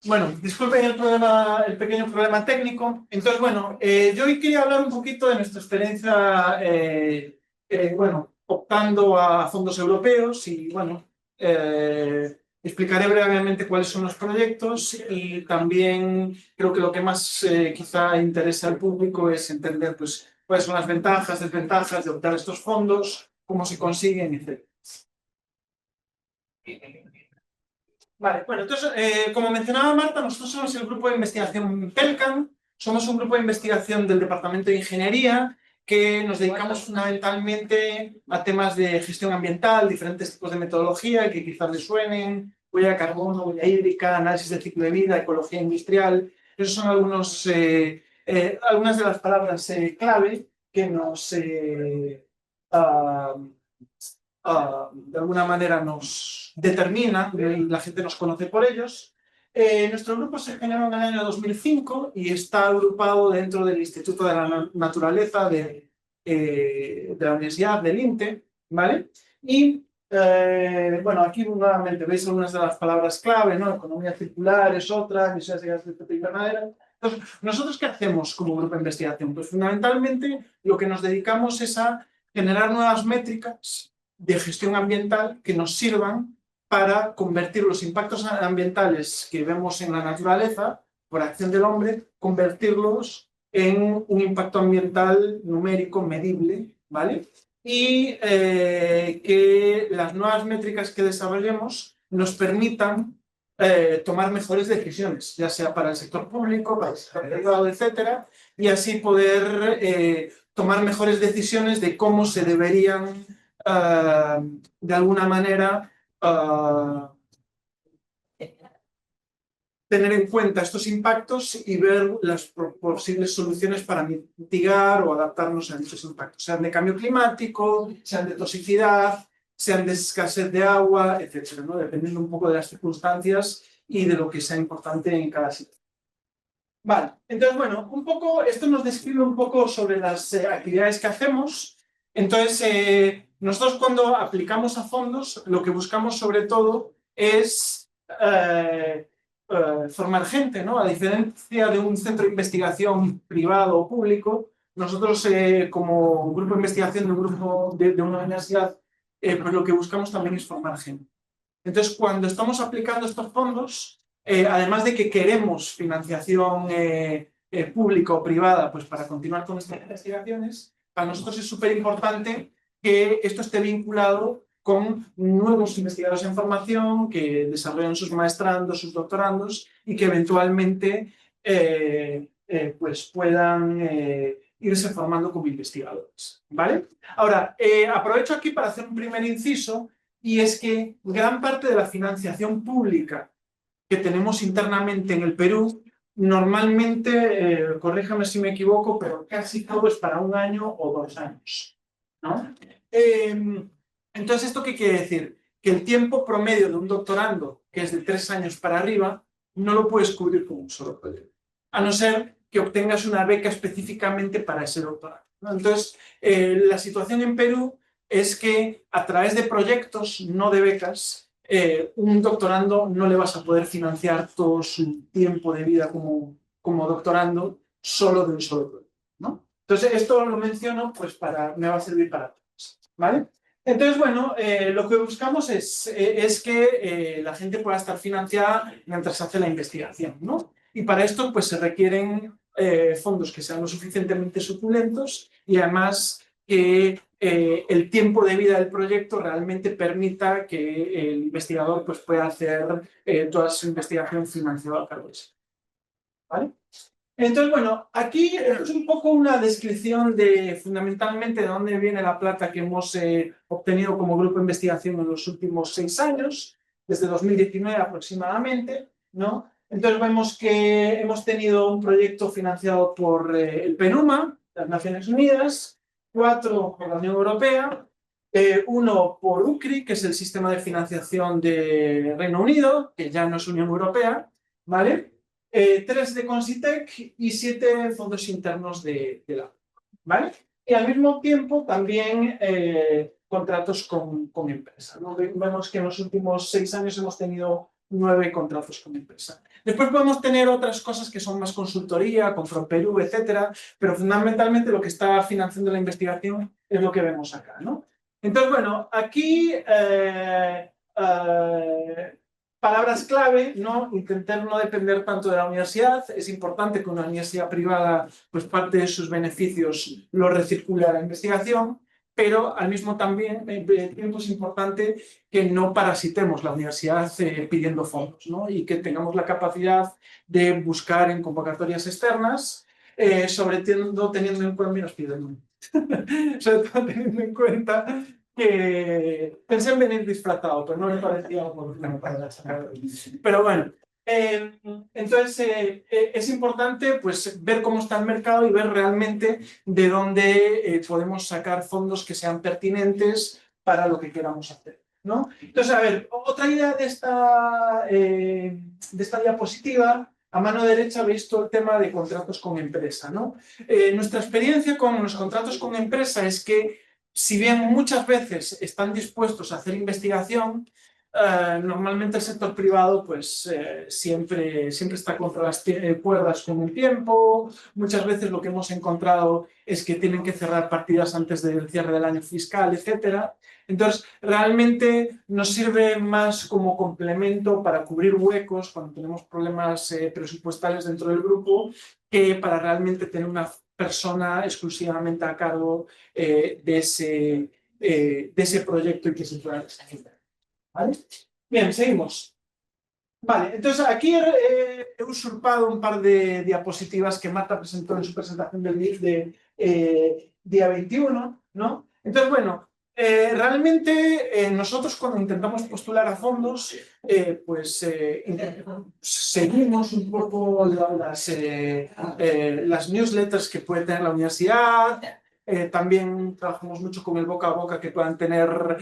Bueno, disculpen el pequeño problema técnico. Entonces, bueno, yo hoy quería hablar un poquito de nuestra experiencia, bueno, optando a fondos europeos y, bueno, explicaré brevemente cuáles son los proyectos y también creo que lo que más quizá interesa al público es entender, pues, cuáles son las ventajas, desventajas de optar estos fondos, cómo se consiguen, etc. Vale, bueno, entonces, como mencionaba Marta, nosotros somos el grupo de investigación Pelcan, somos un grupo de investigación del Departamento de Ingeniería que nos dedicamos fundamentalmente a temas de gestión ambiental, diferentes tipos de metodología que quizás les suenen, huella de carbono, huella hídrica, análisis de ciclo de vida, ecología industrial. Esos son algunas de las palabras clave que nos ah, de alguna manera nos determina y la gente nos conoce por ellos. Nuestro grupo se generó en el año 2005 y está agrupado dentro del Instituto de la Naturaleza de la Universidad del INTE, ¿vale? Y bueno, aquí nuevamente veis algunas de las palabras clave, ¿no? Economía circular es otra, emisiones de gases de efecto invernadero. Entonces, ¿nosotros qué hacemos como grupo de investigación? Pues fundamentalmente lo que nos dedicamos es a generar nuevas métricas de gestión ambiental que nos sirvan para convertir los impactos ambientales que vemos en la naturaleza por acción del hombre, convertirlos en un impacto ambiental numérico, medible, ¿vale? Y que las nuevas métricas que desarrollemos nos permitan tomar mejores decisiones, ya sea para el sector público, para el sector privado, etcétera, y así poder tomar mejores decisiones de cómo se deberían de alguna manera tener en cuenta estos impactos y ver las posibles soluciones para mitigar o adaptarnos a dichos impactos, sean de cambio climático, sean de toxicidad, sean de escasez de agua, etcétera, ¿no? Dependiendo un poco de las circunstancias y de lo que sea importante en cada sitio. Vale, entonces, bueno, un poco, esto nos describe un poco sobre las actividades que hacemos. Entonces, nosotros cuando aplicamos a fondos, lo que buscamos sobre todo es formar gente, ¿no? A diferencia de un centro de investigación privado o público, nosotros como grupo de investigación de un grupo de una universidad, pues lo que buscamos también es formar gente. Entonces, cuando estamos aplicando estos fondos, además de que queremos financiación pública o privada pues, para continuar con estas investigaciones, para nosotros es súper importante que esto esté vinculado con nuevos investigadores en formación que desarrollan sus maestrandos, sus doctorandos y que eventualmente pues puedan irse formando como investigadores. ¿Vale? Ahora, aprovecho aquí para hacer un primer inciso y es que gran parte de la financiación pública que tenemos internamente en el Perú, normalmente, corríjame si me equivoco, pero casi todo es para un año o 2 años, ¿no? Entonces, ¿esto qué quiere decir? Que el tiempo promedio de un doctorando, que es de 3 años para arriba, no lo puedes cubrir con un solo proyecto, a no ser que obtengas una beca específicamente para ese doctorado, ¿no? Entonces, la situación en Perú es que a través de proyectos, no de becas, un doctorando no le vas a poder financiar todo su tiempo de vida como doctorando solo de un solo proyecto, ¿no? Entonces, esto lo menciono, pues me va a servir para todos, ¿vale? Entonces, bueno, lo que buscamos es que la gente pueda estar financiada mientras hace la investigación, ¿no? Y para esto, pues se requieren fondos que sean lo suficientemente suculentos y además que el tiempo de vida del proyecto realmente permita que el investigador pues, pueda hacer toda su investigación financiada a cargo de eso. ¿Vale? Entonces, bueno, aquí es un poco una descripción de fundamentalmente de dónde viene la plata que hemos obtenido como grupo de investigación en los últimos 6 años, desde 2019 aproximadamente, ¿no? Entonces vemos que hemos tenido un proyecto financiado por el PNUMA, las Naciones Unidas, 4 por la Unión Europea, 1 por UCRI, que es el sistema de financiación de Reino Unido, que ya no es Unión Europea, ¿vale? 3 de Consitec y 7 fondos internos de la ¿vale? Y al mismo tiempo también contratos con empresas, ¿no? Vemos que en los últimos 6 años hemos tenido 9 contratos con empresa. Después podemos tener otras cosas que son más consultoría, con Perú, etcétera, pero fundamentalmente lo que está financiando la investigación es lo que vemos acá, ¿no? Entonces, bueno, aquí palabras clave, ¿no? Intentar no depender tanto de la universidad. Es importante que una universidad privada, pues parte de sus beneficios lo recircule a la investigación, pero al mismo tiempo es importante que no parasitemos la universidad pidiendo fondos, ¿no? Y que tengamos la capacidad de buscar en convocatorias externas, sobre todo teniendo en cuenta, mira, sobre todo teniendo en cuenta que pensé en venir disfrazado, pero no me parecía oportuno para sacar. Pero bueno, entonces es importante pues, ver cómo está el mercado y ver realmente de dónde podemos sacar fondos que sean pertinentes para lo que queramos hacer, ¿no? Entonces, a ver, otra idea de esta diapositiva. A mano derecha veis todo el tema de contratos con empresa, ¿no? Nuestra experiencia con los contratos con empresa es que si bien muchas veces están dispuestos a hacer investigación, normalmente el sector privado pues, siempre está contra las cuerdas con el tiempo. Muchas veces lo que hemos encontrado es que tienen que cerrar partidas antes del cierre del año fiscal, etc. Entonces, realmente nos sirve más como complemento para cubrir huecos cuando tenemos problemas presupuestales dentro del grupo, que para realmente tener una persona exclusivamente a cargo de ese proyecto y que se pueda desarrollar. ¿Vale? Bien, seguimos. Vale, entonces aquí he usurpado un par de diapositivas que Marta presentó en su presentación del día 21, ¿no? Entonces, bueno, realmente nosotros cuando intentamos postular a fondos, pues seguimos un poco las newsletters que puede tener la universidad. También trabajamos mucho con el boca a boca que puedan tener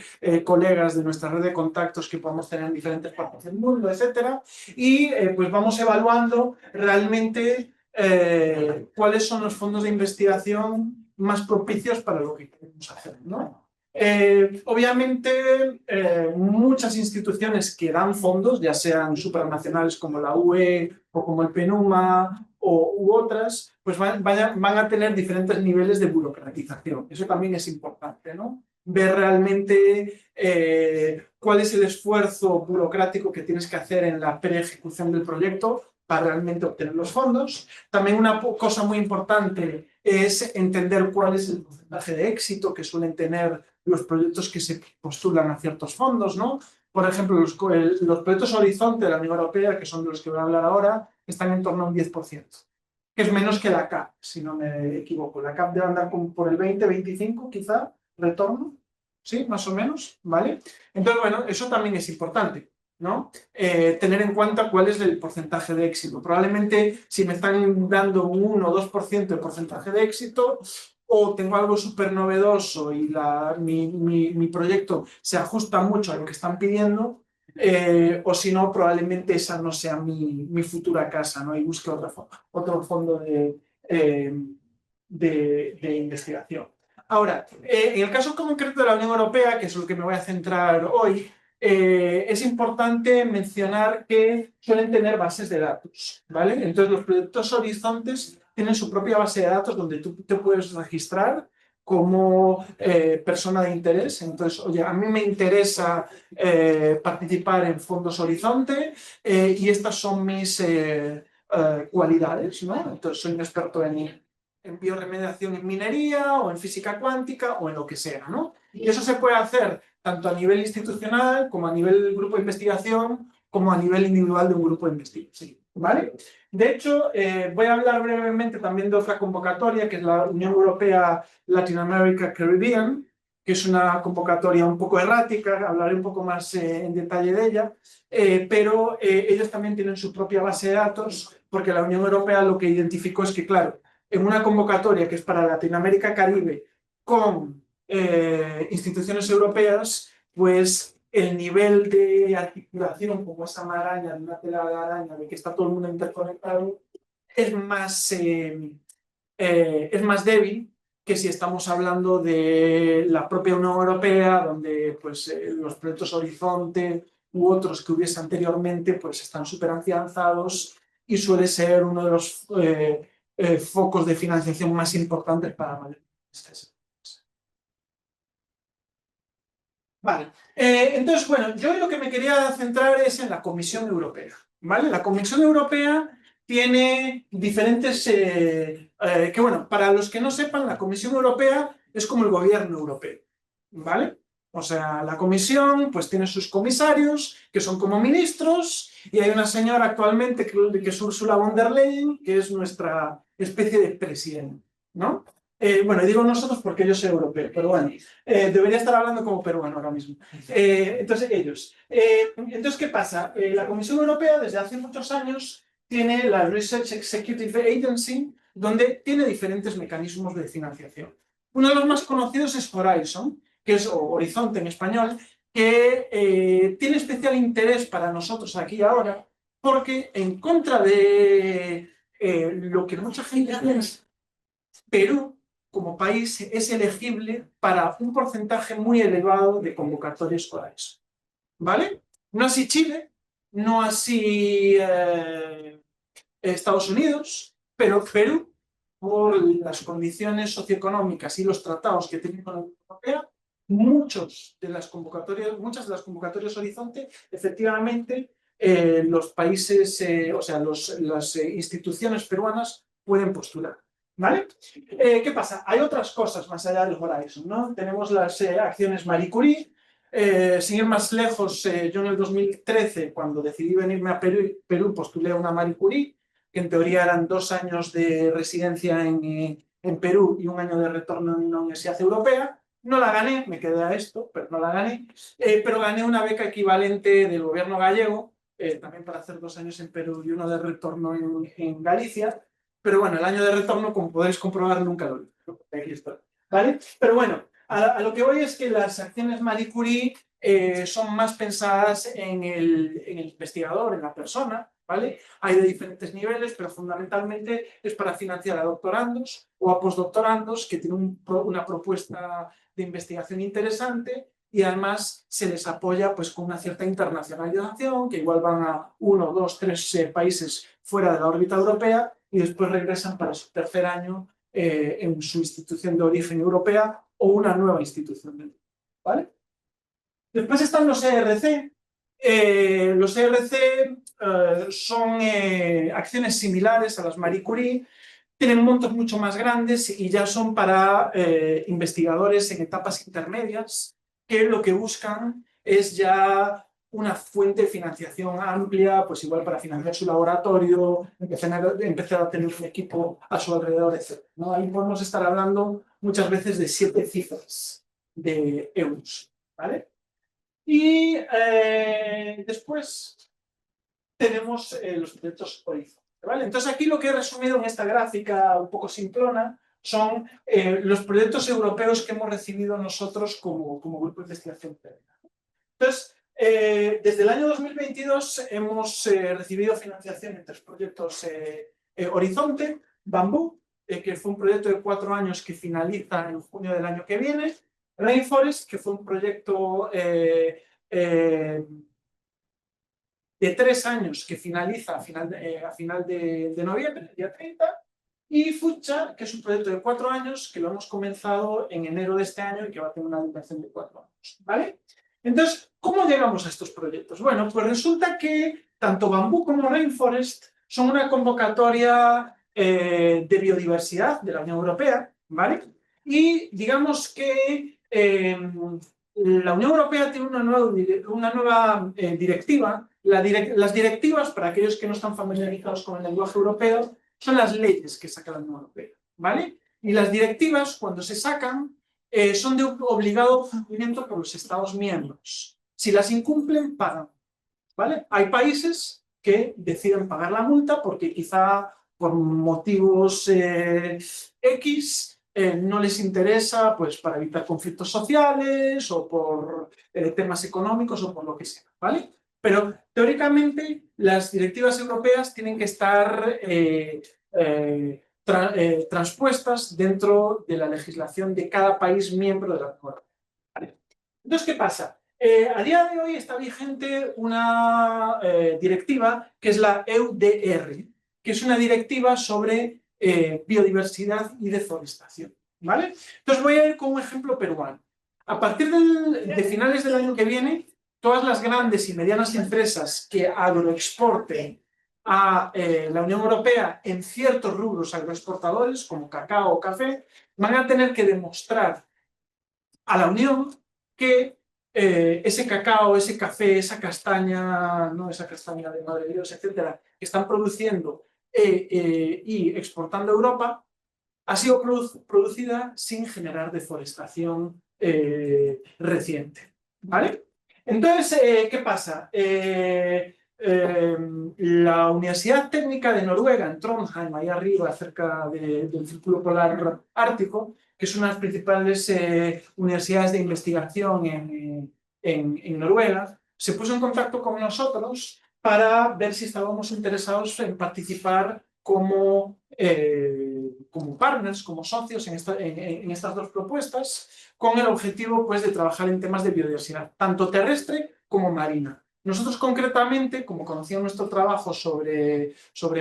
colegas de nuestra red de contactos que podamos tener en diferentes partes del mundo, etcétera. Y pues vamos evaluando realmente cuáles son los fondos de investigación más propicios para lo que queremos hacer, ¿no? Obviamente, muchas instituciones que dan fondos, ya sean supranacionales como la UE o como el PNUMA u otras, pues van a tener diferentes niveles de burocratización. Eso también es importante, ¿no? Ver realmente cuál es el esfuerzo burocrático que tienes que hacer en la pre-ejecución del proyecto para realmente obtener los fondos. También una cosa muy importante es entender cuál es el porcentaje de éxito que suelen tener los proyectos que se postulan a ciertos fondos, ¿no? Por ejemplo, los proyectos Horizonte de la Unión Europea, que son de los que voy a hablar ahora, están en torno a un 10%, que es menos que la CAP, si no me equivoco. La CAP debe andar por el 20-25, quizá, retorno, ¿sí? Más o menos, ¿vale? Entonces, bueno, eso también es importante, ¿no? Tener en cuenta cuál es el porcentaje de éxito. Probablemente, si me están dando un 1 o 2% de porcentaje de éxito, o tengo algo súper novedoso y mi proyecto se ajusta mucho a lo que están pidiendo, o si no, probablemente esa no sea mi futura casa, ¿no? Y busque otro fondo de investigación. Ahora, en el caso concreto de la Unión Europea, que es lo que me voy a centrar hoy, es importante mencionar que suelen tener bases de datos, ¿vale? Entonces, los proyectos horizontes tienen su propia base de datos donde tú te puedes registrar como persona de interés. Entonces, oye, a mí me interesa participar en Fondos Horizonte y estas son mis cualidades, ¿no? Entonces, soy un experto en bioremediación en minería o en física cuántica o en lo que sea, ¿no? Y eso se puede hacer tanto a nivel institucional como a nivel grupo de investigación como a nivel individual de un grupo de investigación, ¿vale? De hecho, voy a hablar brevemente también de otra convocatoria que es la Unión Europea Latinoamérica Caribbean, que es una convocatoria un poco errática, hablaré un poco más en detalle de ella, pero ellos también tienen su propia base de datos porque la Unión Europea lo que identificó es que, claro, en una convocatoria que es para Latinoamérica Caribe con instituciones europeas, pues el nivel de articulación, como esa maraña, de una tela de araña, de que está todo el mundo interconectado, es más débil que si estamos hablando de la propia Unión Europea, donde pues, los proyectos Horizonte u otros que hubiese anteriormente, pues están súper afianzados y suele ser uno de los focos de financiación más importantes para mayores. Vale, entonces, bueno, yo lo que me quería centrar es en la Comisión Europea, ¿vale? La Comisión Europea tiene diferentes, que bueno, para los que no sepan, la Comisión Europea es como el gobierno europeo, ¿vale? O sea, la Comisión pues tiene sus comisarios, que son como ministros, y hay una señora actualmente que es Ursula von der Leyen, que es nuestra especie de presidente, ¿no? Bueno, digo nosotros porque yo soy europeo, pero bueno, debería estar hablando como peruano ahora mismo. Entonces, ellos. Entonces, ¿qué pasa? La Comisión Europea desde hace muchos años tiene la Research Executive Agency, donde tiene diferentes mecanismos de financiación. Uno de los más conocidos es Horizon, que es Horizonte en español, que tiene especial interés para nosotros aquí y ahora, porque en contra de lo que mucha gente piensa, Perú como país es elegible para un porcentaje muy elevado de convocatorias escolares. ¿Vale? No así Chile, no así Estados Unidos, pero Perú, por las condiciones socioeconómicas y los tratados que tiene con la Unión Europea, muchas de las convocatorias Horizonte, efectivamente, los países, o sea, las instituciones peruanas pueden postular. ¿Vale? ¿Qué pasa? Hay otras cosas más allá del Horizon, ¿no? Tenemos las acciones Marie Curie. Sin ir más lejos, yo en el 2013, cuando decidí venirme a Perú, postulé una Marie Curie, que en teoría eran 2 años de residencia en Perú y 1 año de retorno en una universidad europea. No la gané, me quedé a esto, pero no la gané. Pero gané una beca equivalente del gobierno gallego, también para hacer 2 años en Perú y 1 de retorno en Galicia. Pero bueno, el año de retorno, como podéis comprobar, nunca lo hice. Aquí está. ¿Vale? Pero bueno, a lo que voy es que las acciones Marie Curie son más pensadas en el investigador, en la persona, ¿vale? Hay de diferentes niveles, pero fundamentalmente es para financiar a doctorandos o a postdoctorandos que tienen una propuesta de investigación interesante y además se les apoya pues, con una cierta internacionalización, que igual van a 1, 2, 3 países fuera de la órbita europea y después regresan para su tercer año en su institución de origen europea o una nueva institución. ¿Vale? Después están los ERC. Los ERC son acciones similares a las Marie Curie, tienen montos mucho más grandes y ya son para investigadores en etapas intermedias que lo que buscan es ya una fuente de financiación amplia, pues igual para financiar su laboratorio, empezar a tener un equipo a su alrededor, etc. ¿No? Ahí podemos estar hablando muchas veces de 7 cifras de euros. ¿Vale? Y después tenemos los proyectos Horizonte. ¿Vale? Entonces aquí lo que he resumido en esta gráfica un poco simplona son los proyectos europeos que hemos recibido nosotros como Grupo de Investigación Técnica. Entonces, desde el año 2022 hemos recibido financiación en 3 proyectos Horizonte, Bambú, que fue un proyecto de 4 años que finaliza en junio del año que viene, Rainforest, que fue un proyecto de 3 años que finaliza a final de noviembre, día 30, y Fucha, que es un proyecto de 4 años que lo hemos comenzado en enero de este año y que va a tener una duración de 4 años. ¿Vale? Entonces, ¿cómo llegamos a estos proyectos? Bueno, pues resulta que tanto Bambú como Rainforest son una convocatoria de biodiversidad de la Unión Europea, ¿vale? Y digamos que la Unión Europea tiene una nueva directiva. Las directivas, para aquellos que no están familiarizados con el lenguaje europeo, son las leyes que saca la Unión Europea, ¿vale? Y las directivas, cuando se sacan, son de obligado cumplimiento por los Estados miembros. Si las incumplen, pagan, ¿vale? Hay países que deciden pagar la multa porque quizá por motivos X no les interesa, pues para evitar conflictos sociales o por temas económicos o por lo que sea, ¿vale? Pero teóricamente las directivas europeas tienen que estar transpuestas dentro de la legislación de cada país miembro de la Unión Europea. ¿Vale? Entonces, ¿qué pasa? A día de hoy está vigente una directiva que es la EUDR, que es una directiva sobre biodiversidad y deforestación, ¿vale? Entonces voy a ir con un ejemplo peruano. A partir de finales del año que viene, todas las grandes y medianas empresas que agroexporten a la Unión Europea en ciertos rubros agroexportadores, como cacao o café, van a tener que demostrar a la Unión que ese cacao, ese café, esa castaña, no esa castaña de Madre de Dios, etcétera, que están produciendo y exportando a Europa, ha sido producida sin generar deforestación reciente. ¿Vale? Entonces, ¿qué pasa? La Universidad Técnica de Noruega, en Trondheim, ahí arriba, cerca del Círculo Polar Ártico, que es una de las principales universidades de investigación en Noruega, se puso en contacto con nosotros para ver si estábamos interesados en participar como partners, como socios en estas dos propuestas, con el objetivo pues, de trabajar en temas de biodiversidad, tanto terrestre como marina. Nosotros concretamente, como conocían nuestro trabajo sobre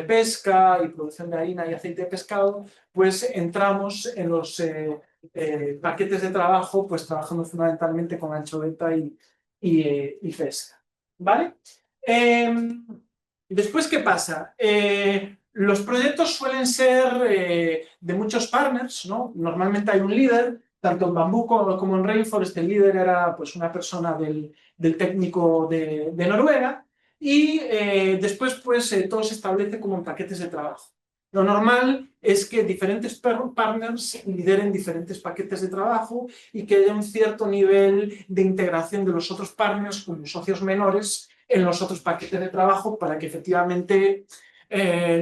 pesca y producción de harina y aceite de pescado, pues entramos en los paquetes de trabajo, pues trabajando fundamentalmente con anchoveta y pesca. ¿Vale? Después, ¿qué pasa? Los proyectos suelen ser de muchos partners, ¿no? Normalmente hay un líder, tanto en Bambú como en Rainforest. El líder era pues, una persona del técnico de Noruega, y después pues, todo se establece como en paquetes de trabajo. Lo normal es que diferentes partners lideren diferentes paquetes de trabajo y que haya un cierto nivel de integración de los otros partners como socios menores en los otros paquetes de trabajo para que efectivamente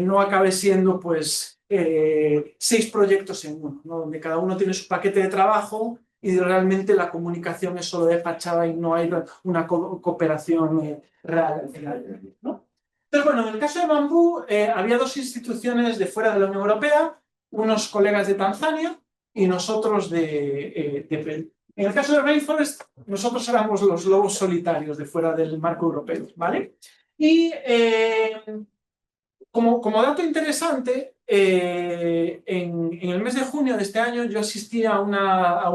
no acabe siendo pues 6 proyectos en uno, ¿no? Donde cada uno tiene su paquete de trabajo y realmente la comunicación es solo de fachada y no hay una cooperación real al final, ¿no? Entonces, bueno, en el caso de Bambú había 2 instituciones de fuera de la Unión Europea, unos colegas de Tanzania y nosotros de Perú. En el caso de Rainforest, nosotros éramos los lobos solitarios de fuera del marco europeo, ¿vale? Y como dato interesante, en el mes de junio de este año yo asistí a una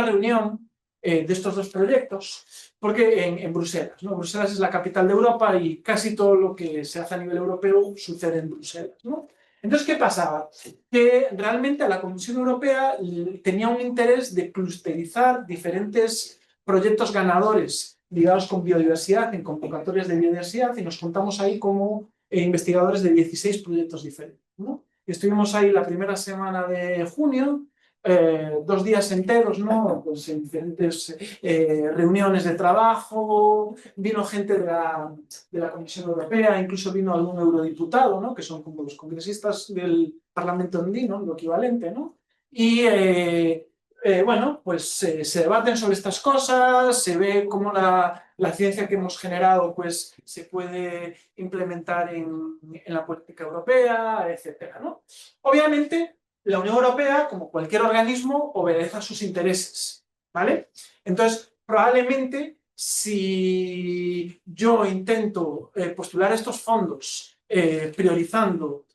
reunión de estos 2 proyectos, porque en Bruselas, ¿no? Bruselas es la capital de Europa y casi todo lo que se hace a nivel europeo sucede en Bruselas, ¿no? Entonces, ¿qué pasaba? Que realmente la Comisión Europea tenía un interés de clusterizar diferentes proyectos ganadores ligados con biodiversidad en convocatorias de biodiversidad, y nos contamos ahí como investigadores de 16 proyectos diferentes, ¿no? Estuvimos ahí la primera semana de junio, 2 días enteros, ¿no? Pues en diferentes reuniones de trabajo, vino gente de la Comisión Europea, incluso vino algún eurodiputado, ¿no? Que son como los congresistas del Parlamento andino, lo equivalente, ¿no? Y bueno, pues se debaten sobre estas cosas, se ve cómo la ciencia que hemos generado pues, se puede implementar en la política europea, etcétera, ¿no? Obviamente, la Unión Europea, como cualquier organismo, obedece a sus intereses, ¿vale? Entonces, probablemente, si yo intento postular estos fondos priorizando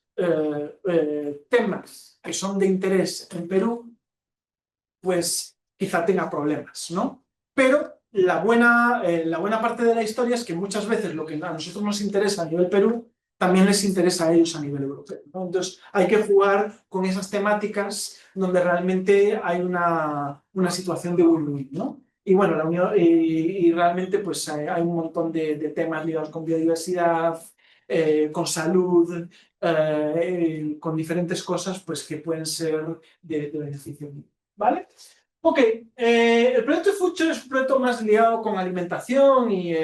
temas que son de interés en Perú, pues quizá tenga problemas, ¿no? Pero la buena parte de la historia es que muchas veces lo que a nosotros nos interesa a nivel Perú también les interesa a ellos a nivel europeo, ¿no? Entonces hay que jugar con esas temáticas donde realmente hay una situación de win-win, ¿no? Y bueno, y realmente pues hay un montón de temas ligados con biodiversidad, con salud, con diferentes cosas pues, que pueden ser de beneficio. ¿Vale? Ok, el proyecto de Future es un proyecto más ligado con alimentación y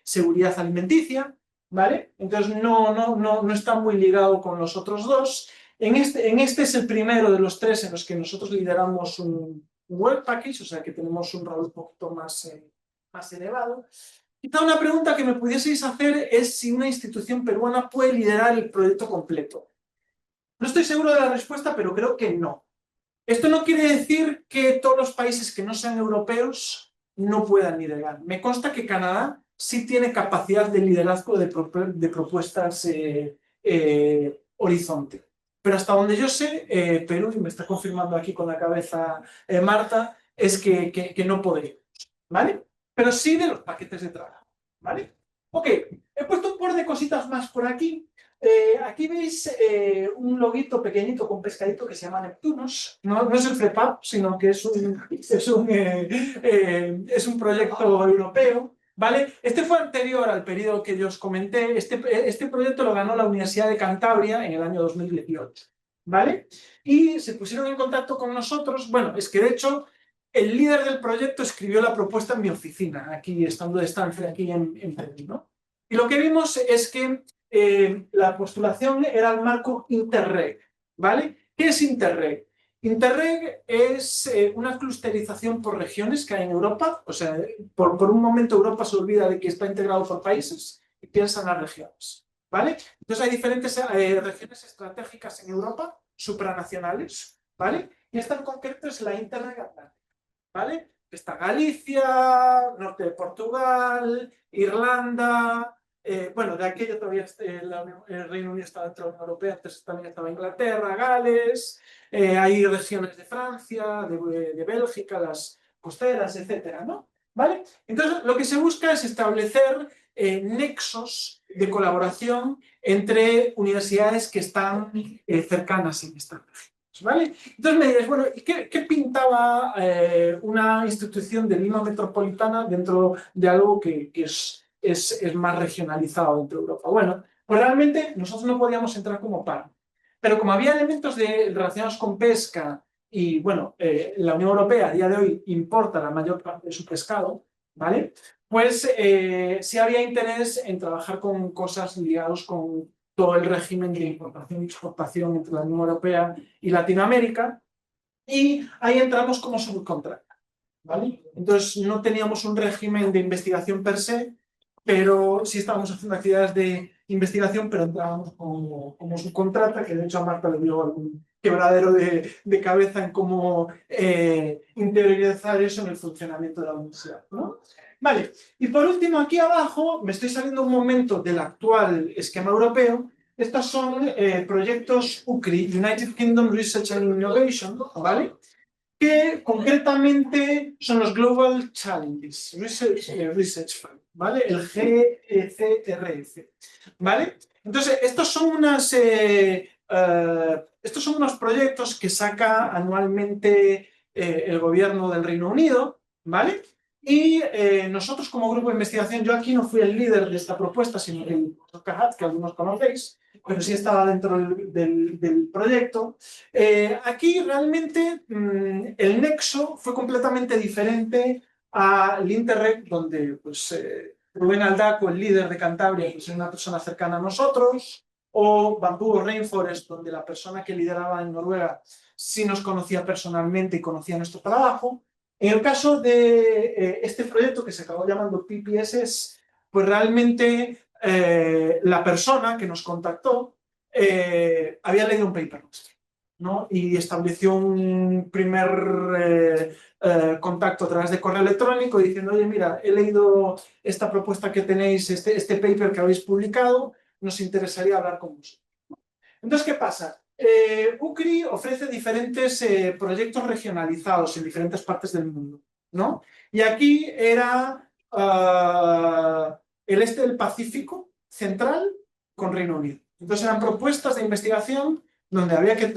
seguridad alimenticia, ¿vale? Entonces no está muy ligado con los otros 2. En este es el primero de los 3 en los que nosotros lideramos un Work Package, o sea que tenemos un rol un poquito más elevado. Quizá una pregunta que me pudieseis hacer es si una institución peruana puede liderar el proyecto completo. No estoy seguro de la respuesta, pero creo que no. Esto no quiere decir que todos los países que no sean europeos no puedan liderar. Me consta que Canadá sí tiene capacidad de liderazgo de propuestas horizonte. Pero hasta donde yo sé, Perú, y me está confirmando aquí con la cabeza Marta, es que no podemos, ¿vale? Pero sí de los paquetes de trabajo, ¿vale? Ok, he puesto un par de cositas más por aquí. Aquí veis un loguito pequeñito con pescadito que se llama Neptunos. No es el FREPAP, sino que es un proyecto europeo. ¿Vale? Este fue anterior al periodo que yo os comenté. Este proyecto lo ganó la Universidad de Cantabria en el año 2018. ¿Vale? Y se pusieron en contacto con nosotros. Bueno, es que de hecho el líder del proyecto escribió la propuesta en mi oficina, aquí estando de estancia, aquí en Perú, ¿no? Y lo que vimos es que la postulación era el marco Interreg, ¿vale? ¿Qué es Interreg? Interreg es una clusterización por regiones que hay en Europa, o sea, por un momento Europa se olvida de que está integrado por países y piensa en las regiones, ¿vale? Entonces hay diferentes regiones estratégicas en Europa, supranacionales, ¿vale? Y esta en concreto es la Interreg Atlántica, ¿vale? Está Galicia, norte de Portugal, Irlanda, bueno, de aquello todavía el Reino Unido estaba dentro de la Unión Europea, antes también estaba Inglaterra, Gales, hay regiones de Francia, de Bélgica, las costeras, etcétera, ¿no? ¿Vale? Entonces, lo que se busca es establecer nexos de colaboración entre universidades que están cercanas en esta región. ¿Vale? Entonces me diréis, bueno, ¿y qué pintaba una institución de Lima metropolitana dentro de algo que es más regionalizado dentro de Europa? Bueno, pues realmente nosotros no podíamos entrar como par. Pero como había elementos relacionados con pesca y, bueno, la Unión Europea a día de hoy importa la mayor parte de su pescado, ¿vale? Pues sí había interés en trabajar con cosas ligadas con todo el régimen de importación y exportación entre la Unión Europea y Latinoamérica, y ahí entramos como subcontrata, ¿vale? Entonces no teníamos un régimen de investigación per se, pero sí estábamos haciendo actividades de investigación, pero entrábamos como subcontrata, que de hecho a Marta le dio algún quebradero de cabeza en cómo interiorizar eso en el funcionamiento de la universidad, ¿no? Vale, y por último, aquí abajo, me estoy saliendo un momento del actual esquema europeo. Estos son proyectos UCRI, United Kingdom Research and Innovation, ¿vale? Que concretamente son los Global Challenges Research Fund, ¿vale? El GCRF, ¿vale? Entonces, estos son unos proyectos que saca anualmente el gobierno del Reino Unido, ¿vale? Y nosotros como grupo de investigación, yo aquí no fui el líder de esta propuesta, sino el profesor Cajat, que algunos conocéis, pero sí estaba dentro del proyecto. Aquí realmente el nexo fue completamente diferente al Interreg, donde pues, Rubén Aldaco, el líder de Cantabria, pues, es una persona cercana a nosotros, o Vancouver Rainforest, donde la persona que lideraba en Noruega sí nos conocía personalmente y conocía nuestro trabajo. En el caso de este proyecto que se acabó llamando PPSS, pues realmente la persona que nos contactó había leído un paper nuestro, ¿no? Y estableció un primer contacto a través de correo electrónico diciendo, oye, mira, he leído esta propuesta que tenéis, este paper que habéis publicado, nos interesaría hablar con vosotros. Entonces, ¿qué pasa? UCRI ofrece diferentes proyectos regionalizados en diferentes partes del mundo, ¿no? Y aquí era el este del Pacífico central con Reino Unido. Entonces eran propuestas de investigación donde había que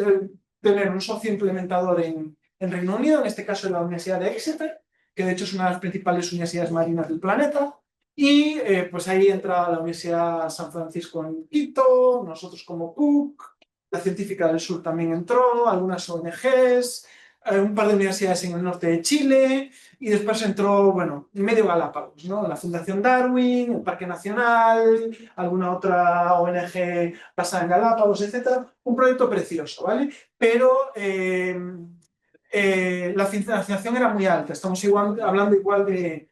tener un socio implementador en Reino Unido, en este caso en la Universidad de Exeter, que de hecho es una de las principales universidades marinas del planeta, y pues ahí entra la Universidad San Francisco en Quito, nosotros como Cook, la Científica del Sur también entró, algunas ONGs, un par de universidades en el norte de Chile, y después entró, bueno, medio Galápagos, ¿no? La Fundación Darwin, el Parque Nacional, alguna otra ONG basada en Galápagos, etc. Un proyecto precioso, ¿vale? Pero la financiación era muy alta, estamos hablando igual de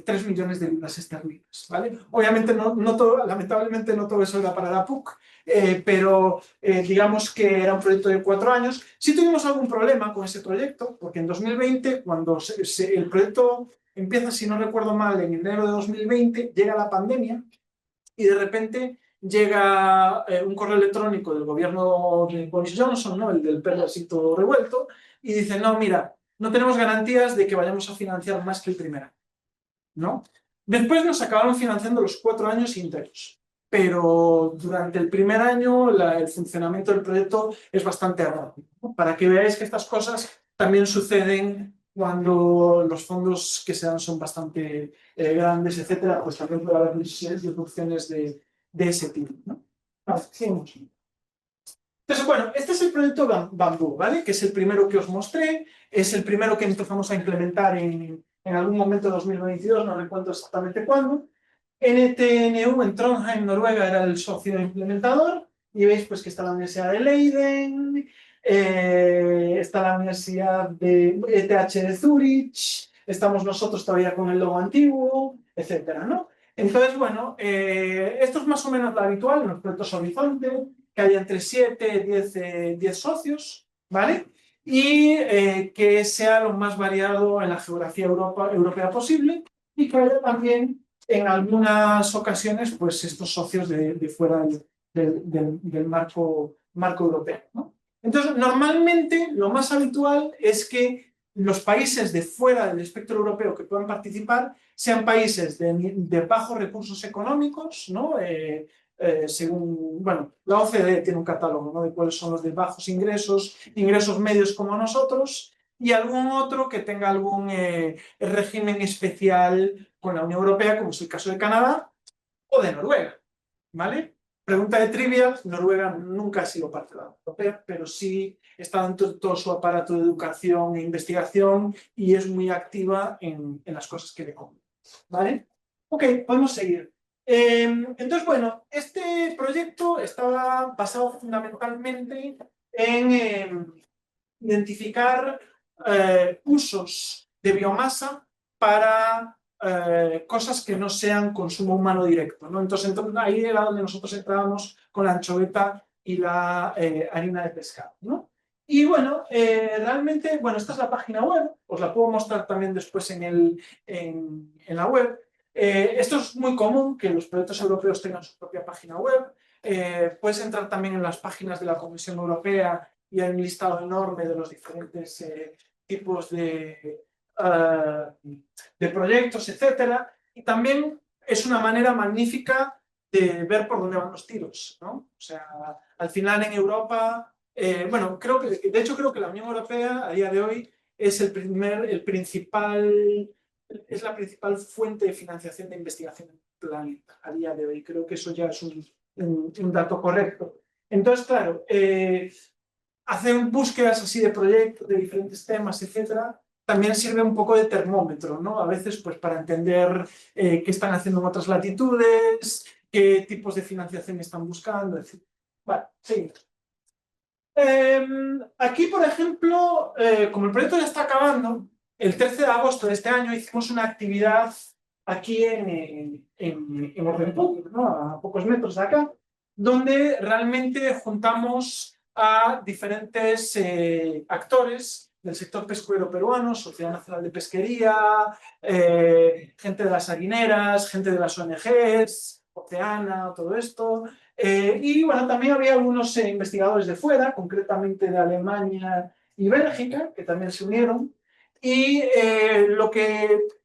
3 millones de libras esterlinas, ¿vale? Obviamente, no todo, lamentablemente no todo eso era para la PUC, pero digamos que era un proyecto de 4 años. Sí tuvimos algún problema con ese proyecto, porque en 2020, cuando el proyecto empieza, si no recuerdo mal, en enero de 2020, llega la pandemia y de repente llega un correo electrónico del gobierno de Boris Johnson, ¿no? El del pelo así todo revuelto, y dice, no, mira, no tenemos garantías de que vayamos a financiar más que el primer año, ¿no? Después nos acabaron financiando los 4 años íntegros, pero durante el primer año el funcionamiento del proyecto es bastante rápido, ¿no? Para que veáis que estas cosas también suceden cuando los fondos que se dan son bastante grandes, etcétera, pues también puede haber disrupciones de ese tipo, ¿no? Vale, seguimos. Entonces, bueno, este es el proyecto Bambú, ¿vale? Que es el primero que os mostré, es el primero que empezamos a implementar en algún momento de 2022, no recuerdo exactamente cuándo. NTNU en Trondheim, Noruega, era el socio implementador, y veis pues que está la Universidad de Leiden, está la Universidad de ETH de Zurich, estamos nosotros todavía con el logo antiguo, etcétera, ¿no? Entonces, bueno, esto es más o menos lo habitual en los proyectos Horizonte, que haya entre 7 y 10 socios, ¿vale? Y que sea lo más variado en la geografía europea posible, y que haya también en algunas ocasiones pues estos socios de fuera del marco europeo, ¿no? Entonces, normalmente lo más habitual es que los países de fuera del espectro europeo que puedan participar sean países de bajos recursos económicos, ¿no? Según, bueno, la OCDE tiene un catálogo, ¿no? De cuáles son los de bajos ingresos, ingresos medios como nosotros, y algún otro que tenga algún régimen especial con la Unión Europea, como es el caso de Canadá o de Noruega, ¿vale? Pregunta de trivia, Noruega nunca ha sido parte de la Unión Europea, pero sí está dentro de todo su aparato de educación e investigación y es muy activa en las cosas que le conviene, ¿vale? Ok, podemos seguir. Entonces, bueno, este proyecto estaba basado fundamentalmente en identificar usos de biomasa para cosas que no sean consumo humano directo, ¿no? Entonces, ahí era donde nosotros entrábamos con la anchoveta y la harina de pescado, ¿no? Y bueno, realmente, bueno, esta es la página web, os la puedo mostrar también después en la web. Esto es muy común, que los proyectos europeos tengan su propia página web. Puedes entrar también en las páginas de la Comisión Europea y hay un listado enorme de los diferentes tipos de proyectos, etcétera. Y también es una manera magnífica de ver por dónde van los tiros, ¿no? O sea, al final en Europa, bueno, de hecho creo que la Unión Europea a día de hoy es la principal fuente de financiación de investigación en el planeta a día de hoy. Creo que eso ya es un dato correcto. Entonces, claro, hacer búsquedas así de proyectos, de diferentes temas, etcétera, también sirve un poco de termómetro, ¿no? A veces, pues, para entender qué están haciendo en otras latitudes, qué tipos de financiación están buscando, etc. Vale, sí. Aquí, por ejemplo, como el proyecto ya está acabando, el 13 de agosto de este año hicimos una actividad aquí en Orden Público, ¿no? A pocos metros de acá, donde realmente juntamos a diferentes actores del sector pesquero peruano, Sociedad Nacional de Pesquería, gente de las harineras, gente de las ONGs, Oceana, todo esto. Y bueno, también había algunos investigadores de fuera, concretamente de Alemania y Bélgica, que también se unieron. Y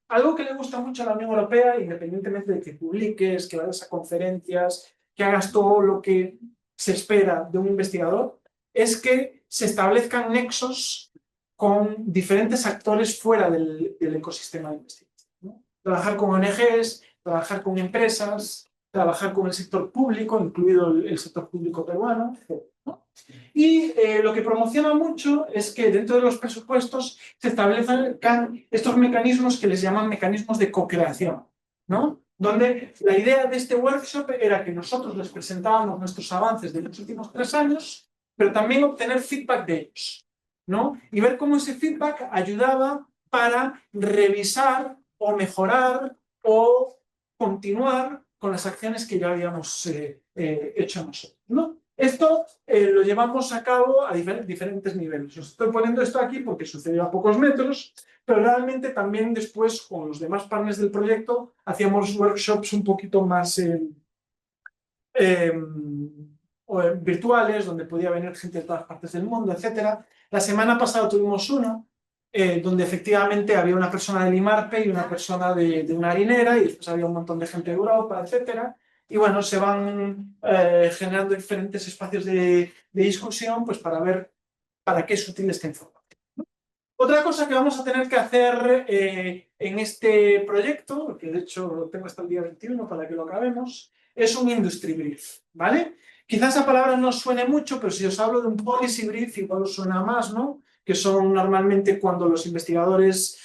algo que le gusta mucho a la Unión Europea, independientemente de que publiques, que vayas a conferencias, que hagas todo lo que se espera de un investigador, es que se establezcan nexos con diferentes actores fuera del ecosistema de investigación, ¿no? Trabajar con ONGs, trabajar con empresas, trabajar con el sector público, incluido el sector público peruano, ¿no? Y lo que promociona mucho es que dentro de los presupuestos se establezcan estos mecanismos que les llaman mecanismos de co-creación, ¿no? Donde la idea de este workshop era que nosotros les presentábamos nuestros avances de los últimos 3 años, pero también obtener feedback de ellos, ¿no? Y ver cómo ese feedback ayudaba para revisar o mejorar o continuar con las acciones que ya habíamos hecho nosotros, ¿no? Esto lo llevamos a cabo a diferentes niveles. Os estoy poniendo esto aquí porque sucedió a pocos metros, pero realmente también después con los demás partners del proyecto hacíamos workshops un poquito más virtuales, donde podía venir gente de todas partes del mundo, etc. La semana pasada tuvimos uno donde efectivamente había una persona del IMARPE y una persona de una harinera, y después había un montón de gente de Europa, etc. Y bueno, se van generando diferentes espacios de discusión pues para ver para qué es útil esta información. Otra cosa que vamos a tener que hacer en este proyecto, que de hecho lo tengo hasta el día 21 para que lo acabemos, es un industry brief, ¿vale? Quizás esa palabra no suene mucho, pero si os hablo de un policy brief igual os suena más, ¿no? Que son normalmente cuando los investigadores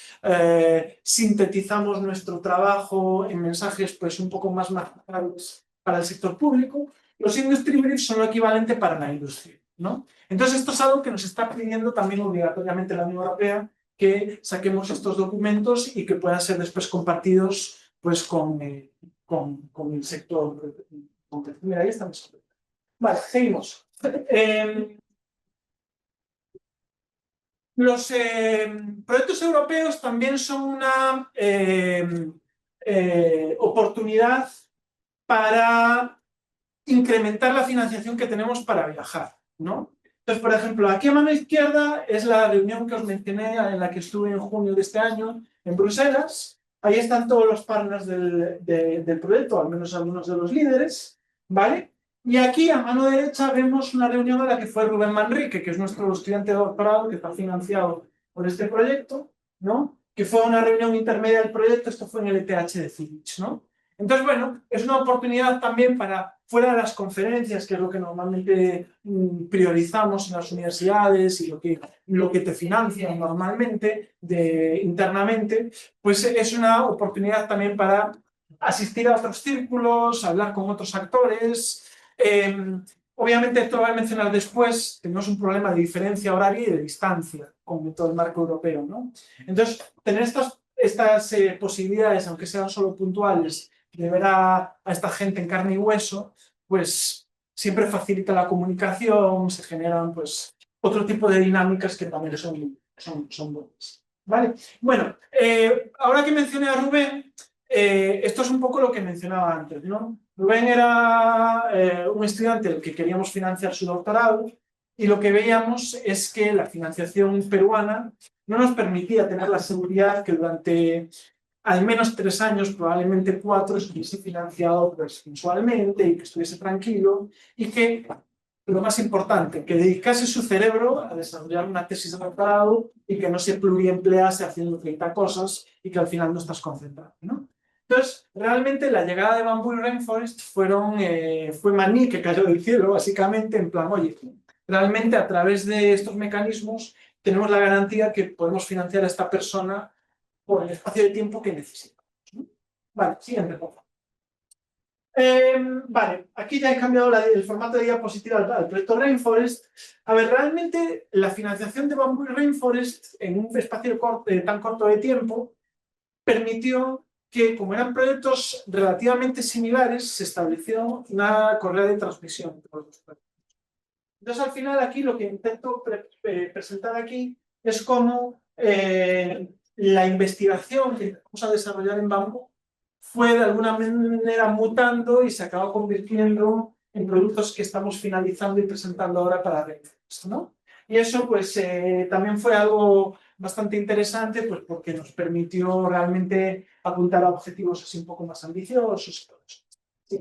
sintetizamos nuestro trabajo en mensajes pues un poco más claros para el sector público. Los industry briefs son lo equivalente para la industria, ¿no? Entonces esto es algo que nos está pidiendo también obligatoriamente la Unión Europea, que saquemos estos documentos y que puedan ser después compartidos pues, con el sector. Mira, ahí estamos. Vale, seguimos. Los proyectos europeos también son una oportunidad para incrementar la financiación que tenemos para viajar, ¿no? Entonces, por ejemplo, aquí a mano izquierda es la reunión que os mencioné en la que estuve en junio de este año en Bruselas. Ahí están todos los partners del proyecto, al menos algunos de los líderes, ¿vale? Y aquí a mano derecha vemos una reunión a la que fue Rubén Manrique, que es nuestro estudiante de doctorado que está financiado por este proyecto, ¿no? Que fue una reunión intermedia del proyecto, esto fue en el ETH de Zurich, ¿no? Entonces, bueno, es una oportunidad también para, fuera de las conferencias, que es lo que normalmente priorizamos en las universidades y lo que te financian normalmente internamente, pues es una oportunidad también para asistir a otros círculos, hablar con otros actores. Obviamente, esto lo voy a mencionar después, tenemos un problema de diferencia horaria y de distancia con todo el marco europeo, ¿no? Entonces, tener estas posibilidades, aunque sean solo puntuales, de ver a esta gente en carne y hueso, pues siempre facilita la comunicación, se generan pues otro tipo de dinámicas que también son buenas. ¿Vale? Bueno, ahora que mencioné a Rubén, esto es un poco lo que mencionaba antes, ¿no? Rubén era un estudiante al que queríamos financiar su doctorado y lo que veíamos es que la financiación peruana no nos permitía tener la seguridad que durante al menos 3 años, probablemente 4, estuviese financiado pues, mensualmente y que estuviese tranquilo y que, lo más importante, que dedicase su cerebro a desarrollar una tesis de doctorado y que no se pluriemplease haciendo 30 cosas y que al final no estás concentrado, ¿no? Entonces, realmente la llegada de Bamboo y Rainforest fue maní que cayó del cielo, básicamente, en plan, oye, realmente a través de estos mecanismos tenemos la garantía que podemos financiar a esta persona por el espacio de tiempo que necesitamos. Vale, siguiente, por favor. Vale, aquí ya he cambiado el formato de diapositiva al proyecto Rainforest. A ver, realmente la financiación de Bamboo y Rainforest en un espacio tan corto de tiempo permitió que, como eran proyectos relativamente similares, se estableció una correa de transmisión entre los dos proyectos. Entonces, al final, aquí lo que intento presentar aquí es cómo la investigación que vamos a desarrollar en Bamboo fue de alguna manera mutando y se acabó convirtiendo en productos que estamos finalizando y presentando ahora para Rainforest, ¿no? Y eso pues también fue algo bastante interesante pues porque nos permitió realmente apuntar a objetivos así un poco más ambiciosos y todo eso. Sí.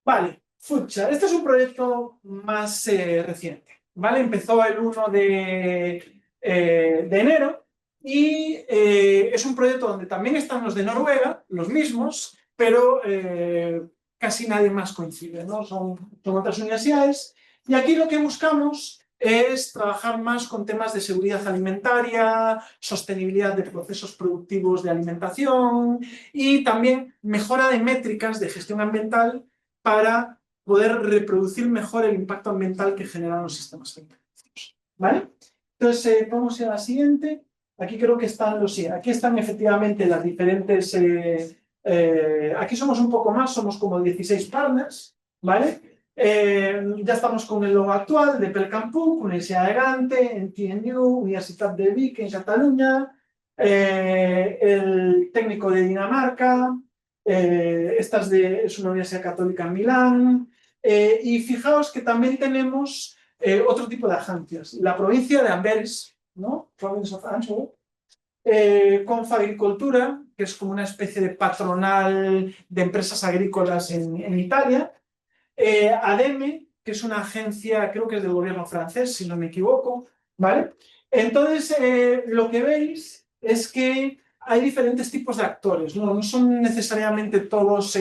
Vale, Futsal. Este es un proyecto más reciente, ¿vale? Empezó el 1 de enero y es un proyecto donde también están los de Noruega, los mismos, pero casi nadie más coincide, ¿no? Son otras universidades. Y aquí lo que buscamos es trabajar más con temas de seguridad alimentaria, sostenibilidad de procesos productivos de alimentación y también mejora de métricas de gestión ambiental para poder reproducir mejor el impacto ambiental que generan los sistemas alimenticios. ¿Vale? Entonces, vamos a la siguiente. Aquí creo que están los... Sí, aquí están efectivamente las diferentes... aquí somos un poco más, somos como 16 partners, ¿vale? Ya estamos con el logo actual de Pelcampú, Universidad de Gante, en TNU, Universitat de Vic en Cataluña, el técnico de Dinamarca, esta es una universidad católica en Milán, y fijaos que también tenemos otro tipo de agencias. La provincia de Amberes, ¿no? Province of Antwerp, Confagricoltura, que es como una especie de patronal de empresas agrícolas en Italia, ADEME, que es una agencia, creo que es del gobierno francés, si no me equivoco, ¿vale? Entonces, lo que veis es que hay diferentes tipos de actores, ¿no? No son necesariamente todos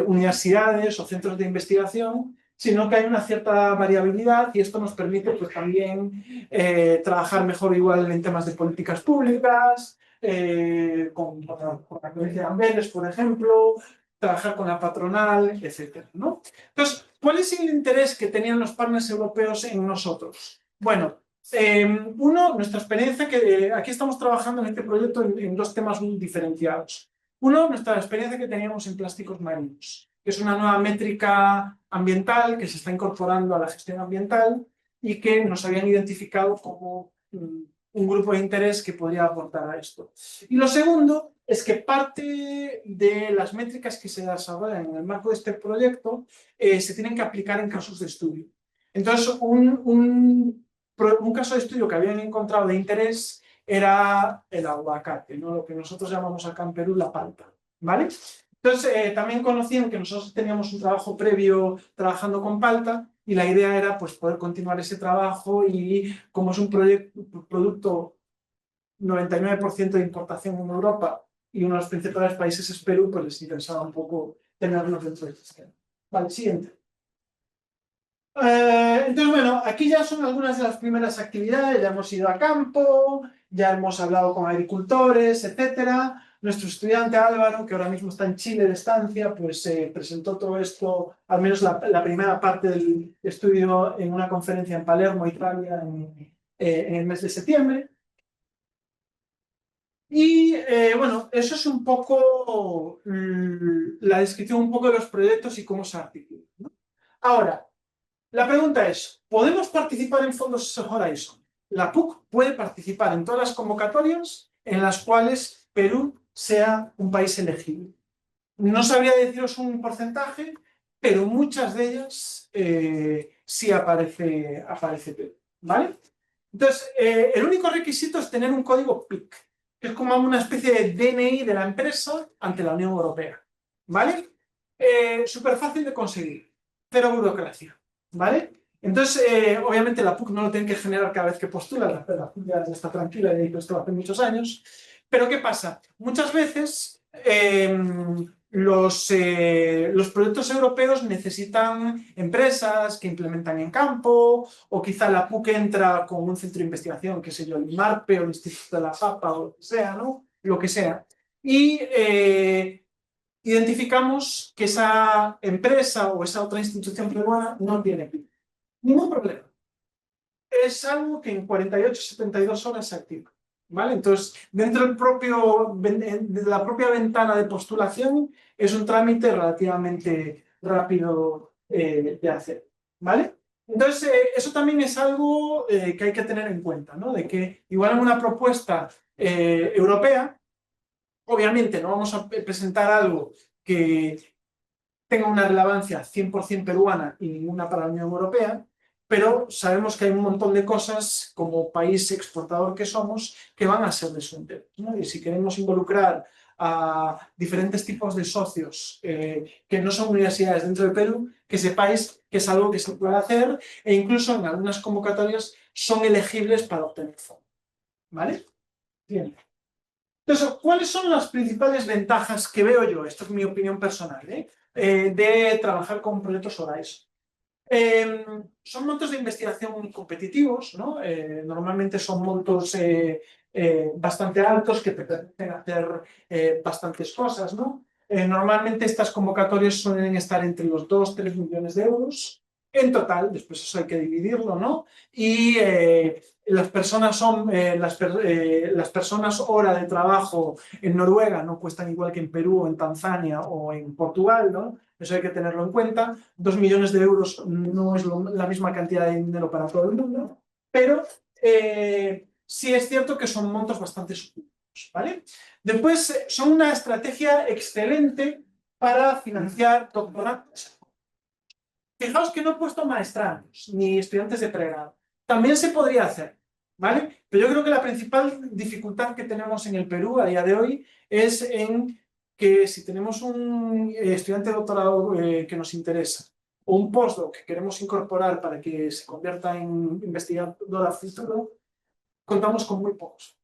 universidades o centros de investigación, sino que hay una cierta variabilidad y esto nos permite pues, también trabajar mejor igual en temas de políticas públicas, con la provincia de Amberes, por ejemplo, trabajar con la patronal, etcétera, ¿no? Entonces, ¿cuál es el interés que tenían los partners europeos en nosotros? Bueno, uno, nuestra experiencia, que aquí estamos trabajando en este proyecto en dos temas muy diferenciados. Uno, nuestra experiencia que teníamos en plásticos marinos, que es una nueva métrica ambiental que se está incorporando a la gestión ambiental y que nos habían identificado como un grupo de interés que podría aportar a esto. Y lo segundo es que parte de las métricas que se desarrollan en el marco de este proyecto se tienen que aplicar en casos de estudio. Entonces, un caso de estudio que habían encontrado de interés era el aguacate, ¿no? Lo que nosotros llamamos acá en Perú la palta, ¿vale? Entonces, también conocían que nosotros teníamos un trabajo previo trabajando con palta y la idea era pues, poder continuar ese trabajo y como es un producto 99% de importación en Europa y uno de los principales países es Perú, pues les interesaba un poco tenerlos dentro del sistema. Vale, siguiente. Entonces, bueno, aquí ya son algunas de las primeras actividades, ya hemos ido a campo, ya hemos hablado con agricultores, etcétera. Nuestro estudiante Álvaro, que ahora mismo está en Chile de estancia, pues presentó todo esto, al menos la primera parte del estudio en una conferencia en Palermo, Italia, en el mes de septiembre. Y bueno, eso es un poco la descripción un poco de los proyectos y cómo se articulan, ¿no? Ahora, la pregunta es, ¿podemos participar en fondos Horizon? La PUC puede participar en todas las convocatorias en las cuales Perú sea un país elegible. No sabría deciros un porcentaje, pero muchas de ellas sí aparece Perú, ¿vale? Entonces, el único requisito es tener un código PIC, que es como una especie de DNI de la empresa ante la Unión Europea, ¿vale? Súper fácil de conseguir, cero burocracia, ¿vale? Entonces, obviamente la PUC no lo tiene que generar cada vez que postula, la PUC ya está tranquila, ya hizo esto hace muchos años, pero ¿qué pasa? Muchas veces los proyectos europeos necesitan empresas que implementan en campo, o quizá la PUC entra con un centro de investigación, qué sé yo, el MARPE o el Instituto de la Papa o lo que sea, ¿no? Lo que sea. Y identificamos que esa empresa o esa otra institución peruana no tiene PIB. Ningún problema. Es algo que en 48, 72 horas se activa. ¿Vale? Entonces, dentro de la propia ventana de postulación, es un trámite relativamente rápido de hacer. ¿Vale? Entonces, eso también es algo que hay que tener en cuenta, ¿no? De que igual en una propuesta europea, obviamente no vamos a presentar algo que tenga una relevancia 100% peruana y ninguna para la Unión Europea, pero sabemos que hay un montón de cosas como país exportador que somos que van a ser de su interés, ¿no? Y si queremos involucrar a diferentes tipos de socios que no son universidades dentro de Perú, que sepáis que es algo que se puede hacer e incluso en algunas convocatorias son elegibles para obtener fondos. ¿Vale? Bien. Entonces, ¿cuáles son las principales ventajas que veo yo? Esto es mi opinión personal, de trabajar con proyectos Horizon. Son montos de investigación muy competitivos, ¿no? Normalmente son montos bastante altos que te permiten hacer bastantes cosas, ¿no? Normalmente estas convocatorias suelen estar entre los 2-3 millones de euros. En total, después eso hay que dividirlo, ¿no? Y las personas las personas hora de trabajo en Noruega no cuestan igual que en Perú, o en Tanzania o en Portugal, ¿no? Eso hay que tenerlo en cuenta. 2 millones de euros no es la misma cantidad de dinero para todo el mundo, pero sí es cierto que son montos bastante subjetivos, ¿vale? Después, son una estrategia excelente para financiar doctorados. Fijaos que no he puesto maestrandos ni estudiantes de pregrado. También se podría hacer, ¿vale? Pero yo creo que la principal dificultad que tenemos en el Perú a día de hoy es en que si tenemos un estudiante de doctorado que nos interesa o un postdoc que queremos incorporar para que se convierta en investigador a futuro, contamos con muy pocos,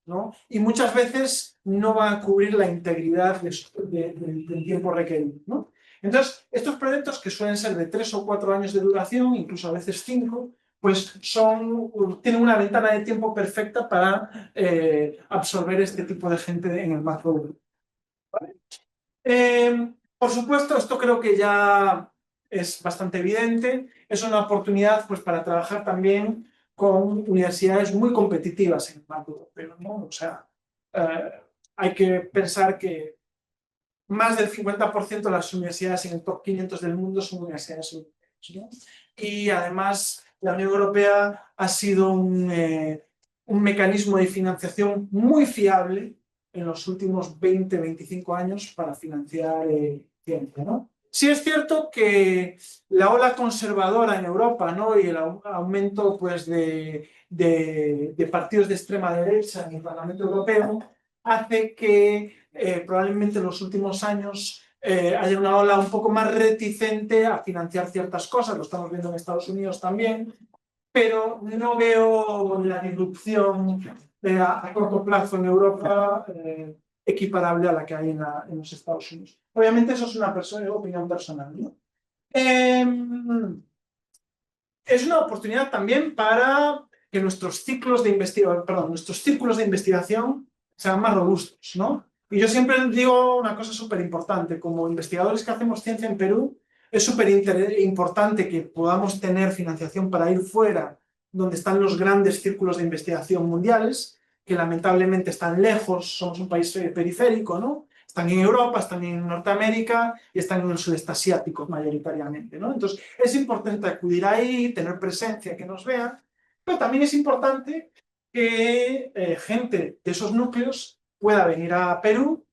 ¿no? Y muchas veces no va a cubrir la integridad del tiempo requerido, ¿no? Entonces, estos proyectos que suelen ser de 3 o 4 años de duración, incluso a veces 5, pues tienen una ventana de tiempo perfecta para absorber este tipo de gente en el macro. ¿Vale? Por supuesto, esto creo que ya es bastante evidente. Es una oportunidad pues, para trabajar también con universidades muy competitivas en el marco europeo, ¿no? O sea, eh, hay que pensar que más del 50% de las universidades en el top 500 del mundo son universidades europeas, ¿no? Y además la Unión Europea ha sido un mecanismo de financiación muy fiable en los últimos 20-25 años para financiar ciencia, ¿no? Sí es cierto que la ola conservadora en Europa, ¿no? Y el aumento pues, de partidos de extrema derecha en el Parlamento Europeo hace que probablemente en los últimos años haya una ola un poco más reticente a financiar ciertas cosas, lo estamos viendo en Estados Unidos también, pero no veo la disrupción a corto plazo en Europa equiparable a la que hay en los Estados Unidos. Obviamente eso es una opinión personal, ¿no? Es una oportunidad también para que nuestros ciclos de investigación, perdón, nuestros círculos de investigación sean más robustos, ¿no? Y yo siempre digo una cosa súper importante, como investigadores que hacemos ciencia en Perú, es súper importante que podamos tener financiación para ir fuera, donde están los grandes círculos de investigación mundiales, que lamentablemente están lejos, somos un país periférico, ¿no? Están en Europa, están en Norteamérica y están en el sudeste asiático mayoritariamente, ¿no? Entonces, es importante acudir ahí, tener presencia, que nos vean, pero también es importante que gente de esos núcleos pueda venir a Perú,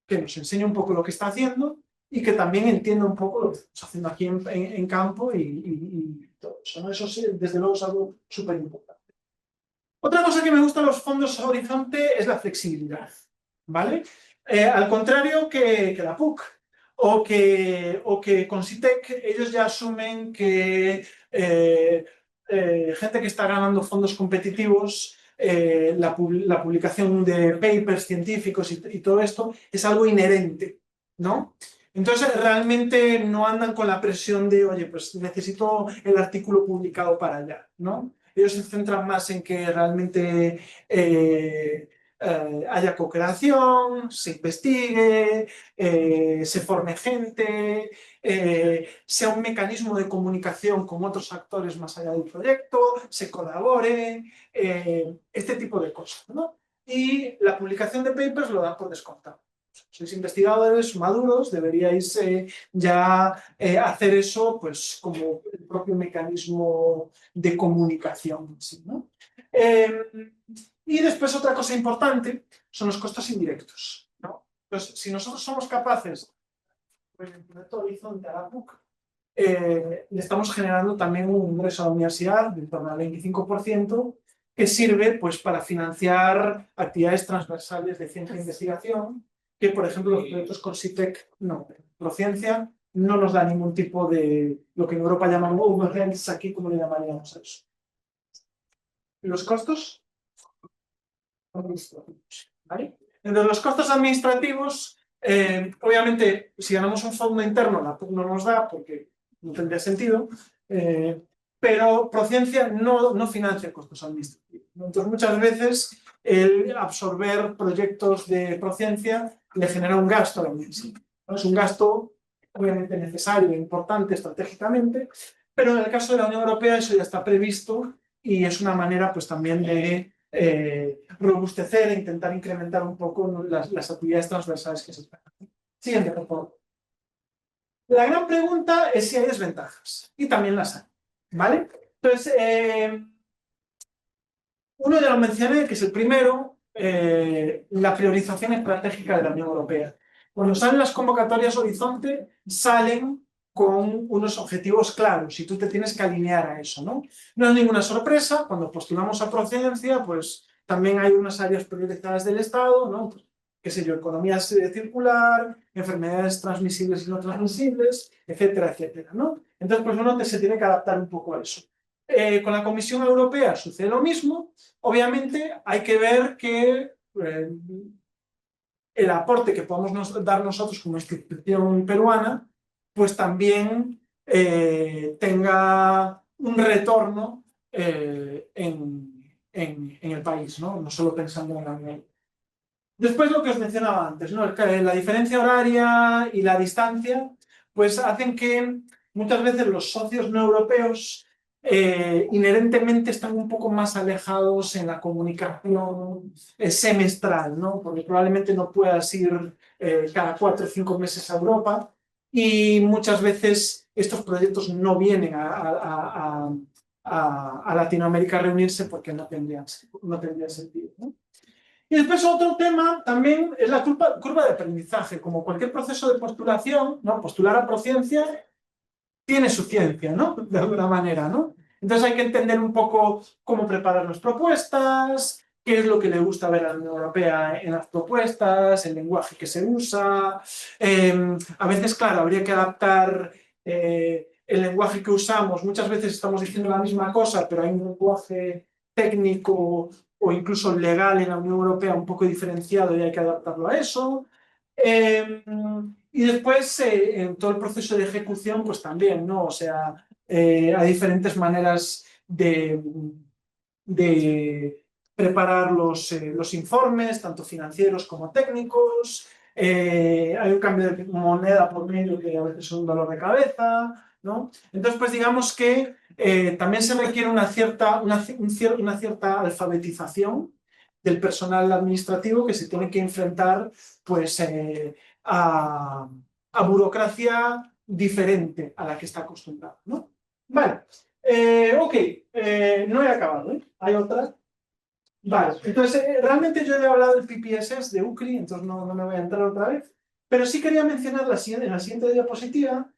que nos enseñe un poco lo que está haciendo y que también entienda un poco lo que estamos haciendo aquí en campo y todo eso, ¿no? Eso sí, desde luego es algo súper importante. Otra cosa que me gusta de los fondos Horizonte es la flexibilidad, ¿vale? Al contrario que la PUC o que con CITEC, ellos ya asumen que gente que está ganando fondos competitivos, la publicación de papers científicos y todo esto es algo inherente, ¿no? Entonces realmente no andan con la presión de, oye, pues necesito el artículo publicado para allá, ¿no? Ellos se centran más en que realmente haya co-creación, se investigue, se forme gente, sea un mecanismo de comunicación con otros actores más allá del proyecto, se colabore, este tipo de cosas, ¿no? Y la publicación de papers lo dan por descontado. Sois investigadores maduros, deberíais ya hacer eso pues, como el propio mecanismo de comunicación, ¿sí, no? Y después otra cosa importante son los costos indirectos, ¿no? Entonces, si nosotros somos capaces, pues, en proyecto Horizonte a la PUC, le estamos generando también un ingreso a la universidad de torno al 25%, que sirve pues, para financiar actividades transversales de ciencia e investigación, que por ejemplo los proyectos con CITEC no. Prociencia no nos da ningún tipo de lo que en Europa llaman overheads, aquí como le llamaríamos a eso. ¿Los costos? ¿Vale? Entonces, los costos administrativos, obviamente, si ganamos un fondo interno, la PUC no nos da porque no tendría sentido, pero Prociencia no financia costos administrativos. Entonces, muchas veces el absorber proyectos de Prociencia le genera un gasto a la universidad. Es un gasto obviamente necesario e importante estratégicamente, pero en el caso de la Unión Europea eso ya está previsto y es una manera pues también de robustecer e intentar incrementar un poco las actividades transversales que se esperan. Siguiente, por favor. La gran pregunta es si hay desventajas, y también las hay, ¿vale? Entonces, uno ya lo mencioné, que es el primero, la priorización estratégica de la Unión Europea. Cuando salen las convocatorias Horizonte, salen con unos objetivos claros y tú te tienes que alinear a eso, ¿no? No es ninguna sorpresa, cuando postulamos a Procedencia, pues también hay unas áreas priorizadas del Estado, ¿no? Pues, qué sé yo, economía circular, enfermedades transmisibles y no transmisibles, etcétera, etcétera, ¿no? Entonces, pues uno se tiene que adaptar un poco a eso. Con la Comisión Europea sucede lo mismo. Obviamente hay que ver que el aporte que podamos dar nosotros como institución peruana, pues también tenga un retorno en el país, ¿no? No solo pensando en la Unión. Después lo que os mencionaba antes, ¿no? La diferencia horaria y la distancia, pues hacen que muchas veces los socios no europeos inherentemente están un poco más alejados en la comunicación semestral, ¿no? Porque probablemente no puedas ir cada 4 o 5 meses a Europa y muchas veces estos proyectos no vienen a Latinoamérica a reunirse porque no tendría sentido, ¿no? Y después otro tema también es la curva de aprendizaje. Como cualquier proceso de postulación, ¿no? Postular a Prociencia tiene su ciencia, ¿no? De alguna manera, ¿no? Entonces hay que entender un poco cómo preparar las propuestas, qué es lo que le gusta ver a la Unión Europea en las propuestas, el lenguaje que se usa. A veces, claro, habría que adaptar el lenguaje que usamos. Muchas veces estamos diciendo la misma cosa, pero hay un lenguaje técnico o incluso legal en la Unión Europea un poco diferenciado y hay que adaptarlo a eso. Y después, en todo el proceso de ejecución, pues también, ¿no? O sea, hay diferentes maneras de preparar los informes, tanto financieros como técnicos. Hay un cambio de moneda por medio que a veces es un dolor de cabeza, ¿no? Entonces, pues digamos que también se requiere una cierta alfabetización del personal administrativo que se tiene que enfrentar pues, a burocracia diferente a la que está acostumbrado, ¿no? Vale, ok, no he acabado, ¿eh? Hay otra. Vale, entonces realmente yo he hablado del PPSS de UCRI, entonces no me voy a entrar otra vez, pero sí quería mencionar en la siguiente diapositiva,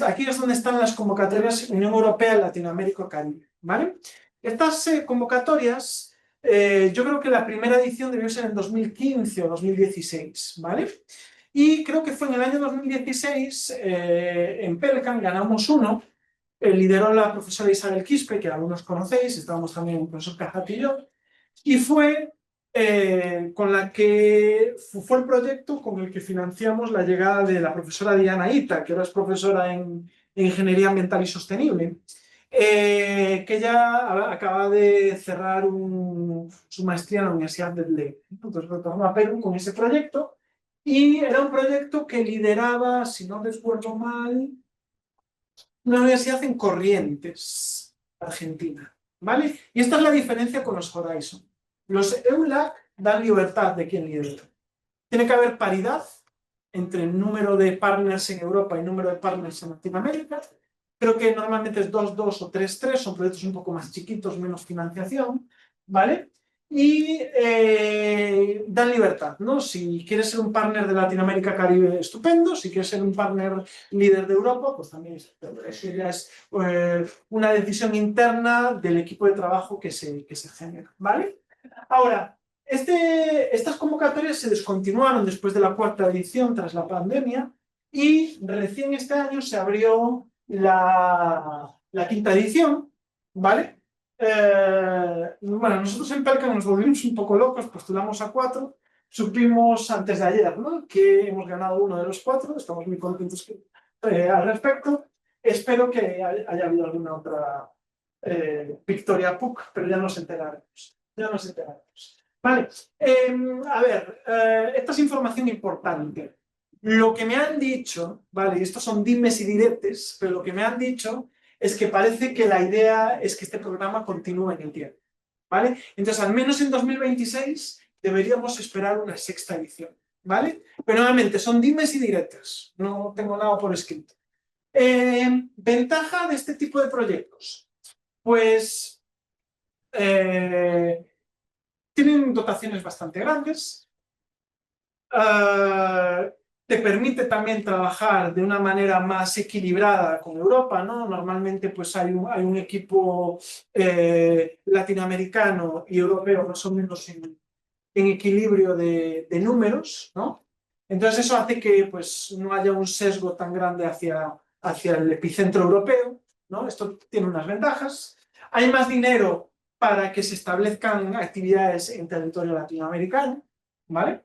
aquí es donde están las convocatorias Unión Europea, Latinoamérica, Caribe, ¿vale? Estas convocatorias, yo creo que la primera edición debió ser en 2015 o 2016, ¿vale? Y creo que fue en el año 2016, en Pelcan ganamos uno, lideró la profesora Isabel Quispe, que algunos conocéis, estábamos también el profesor Cajat y yo, y fue con la que fue el proyecto con el que financiamos la llegada de la profesora Diana Ita, que ahora es profesora en Ingeniería Ambiental y Sostenible, que ya acaba de cerrar su maestría en la Universidad de Leyte. Entonces retornó a Perú con ese proyecto y era un proyecto que lideraba, si no recuerdo mal, una universidad en Corrientes, Argentina, ¿vale? Y esta es la diferencia con los Horizon. Los EULAC dan libertad de quien lidera. Tiene que haber paridad entre el número de partners en Europa y el número de partners en Latinoamérica. Creo que normalmente es 2-2 o 3-3, son proyectos un poco más chiquitos, menos financiación, ¿vale? Y dan libertad, ¿no? Si quieres ser un partner de Latinoamérica, Caribe, estupendo. Si quieres ser un partner líder de Europa, pues también eso ya es una decisión interna del equipo de trabajo que se genera, ¿vale? Ahora, estas convocatorias se descontinuaron después de la cuarta edición tras la pandemia y recién este año se abrió la quinta edición, ¿vale? Bueno, nosotros en Pelcan nos volvimos un poco locos, postulamos a 4, supimos antes de ayer, ¿no? Que hemos ganado uno de los 4, estamos muy contentos al respecto. Espero que haya habido alguna otra victoria PUC, pero ya nos enteraremos. Ya nos enteraremos. Vale, a ver, esta es información importante. Lo que me han dicho, vale, estos son dimes y diretes, pero lo que me han dicho es que parece que la idea es que este programa continúe en el tiempo, ¿vale? Entonces, al menos en 2026 deberíamos esperar una sexta edición, ¿vale? Pero nuevamente, son dimes y diretes, no tengo nada por escrito. Ventaja de este tipo de proyectos, pues tienen dotaciones bastante grandes, te permite también trabajar de una manera más equilibrada con Europa, ¿no? Normalmente pues hay un equipo latinoamericano y europeo más o menos en equilibrio de números, ¿no? Entonces eso hace que pues no haya un sesgo tan grande hacia el epicentro europeo, ¿no? Esto tiene unas ventajas. Hay más dinero para que se establezcan actividades en territorio latinoamericano, ¿vale?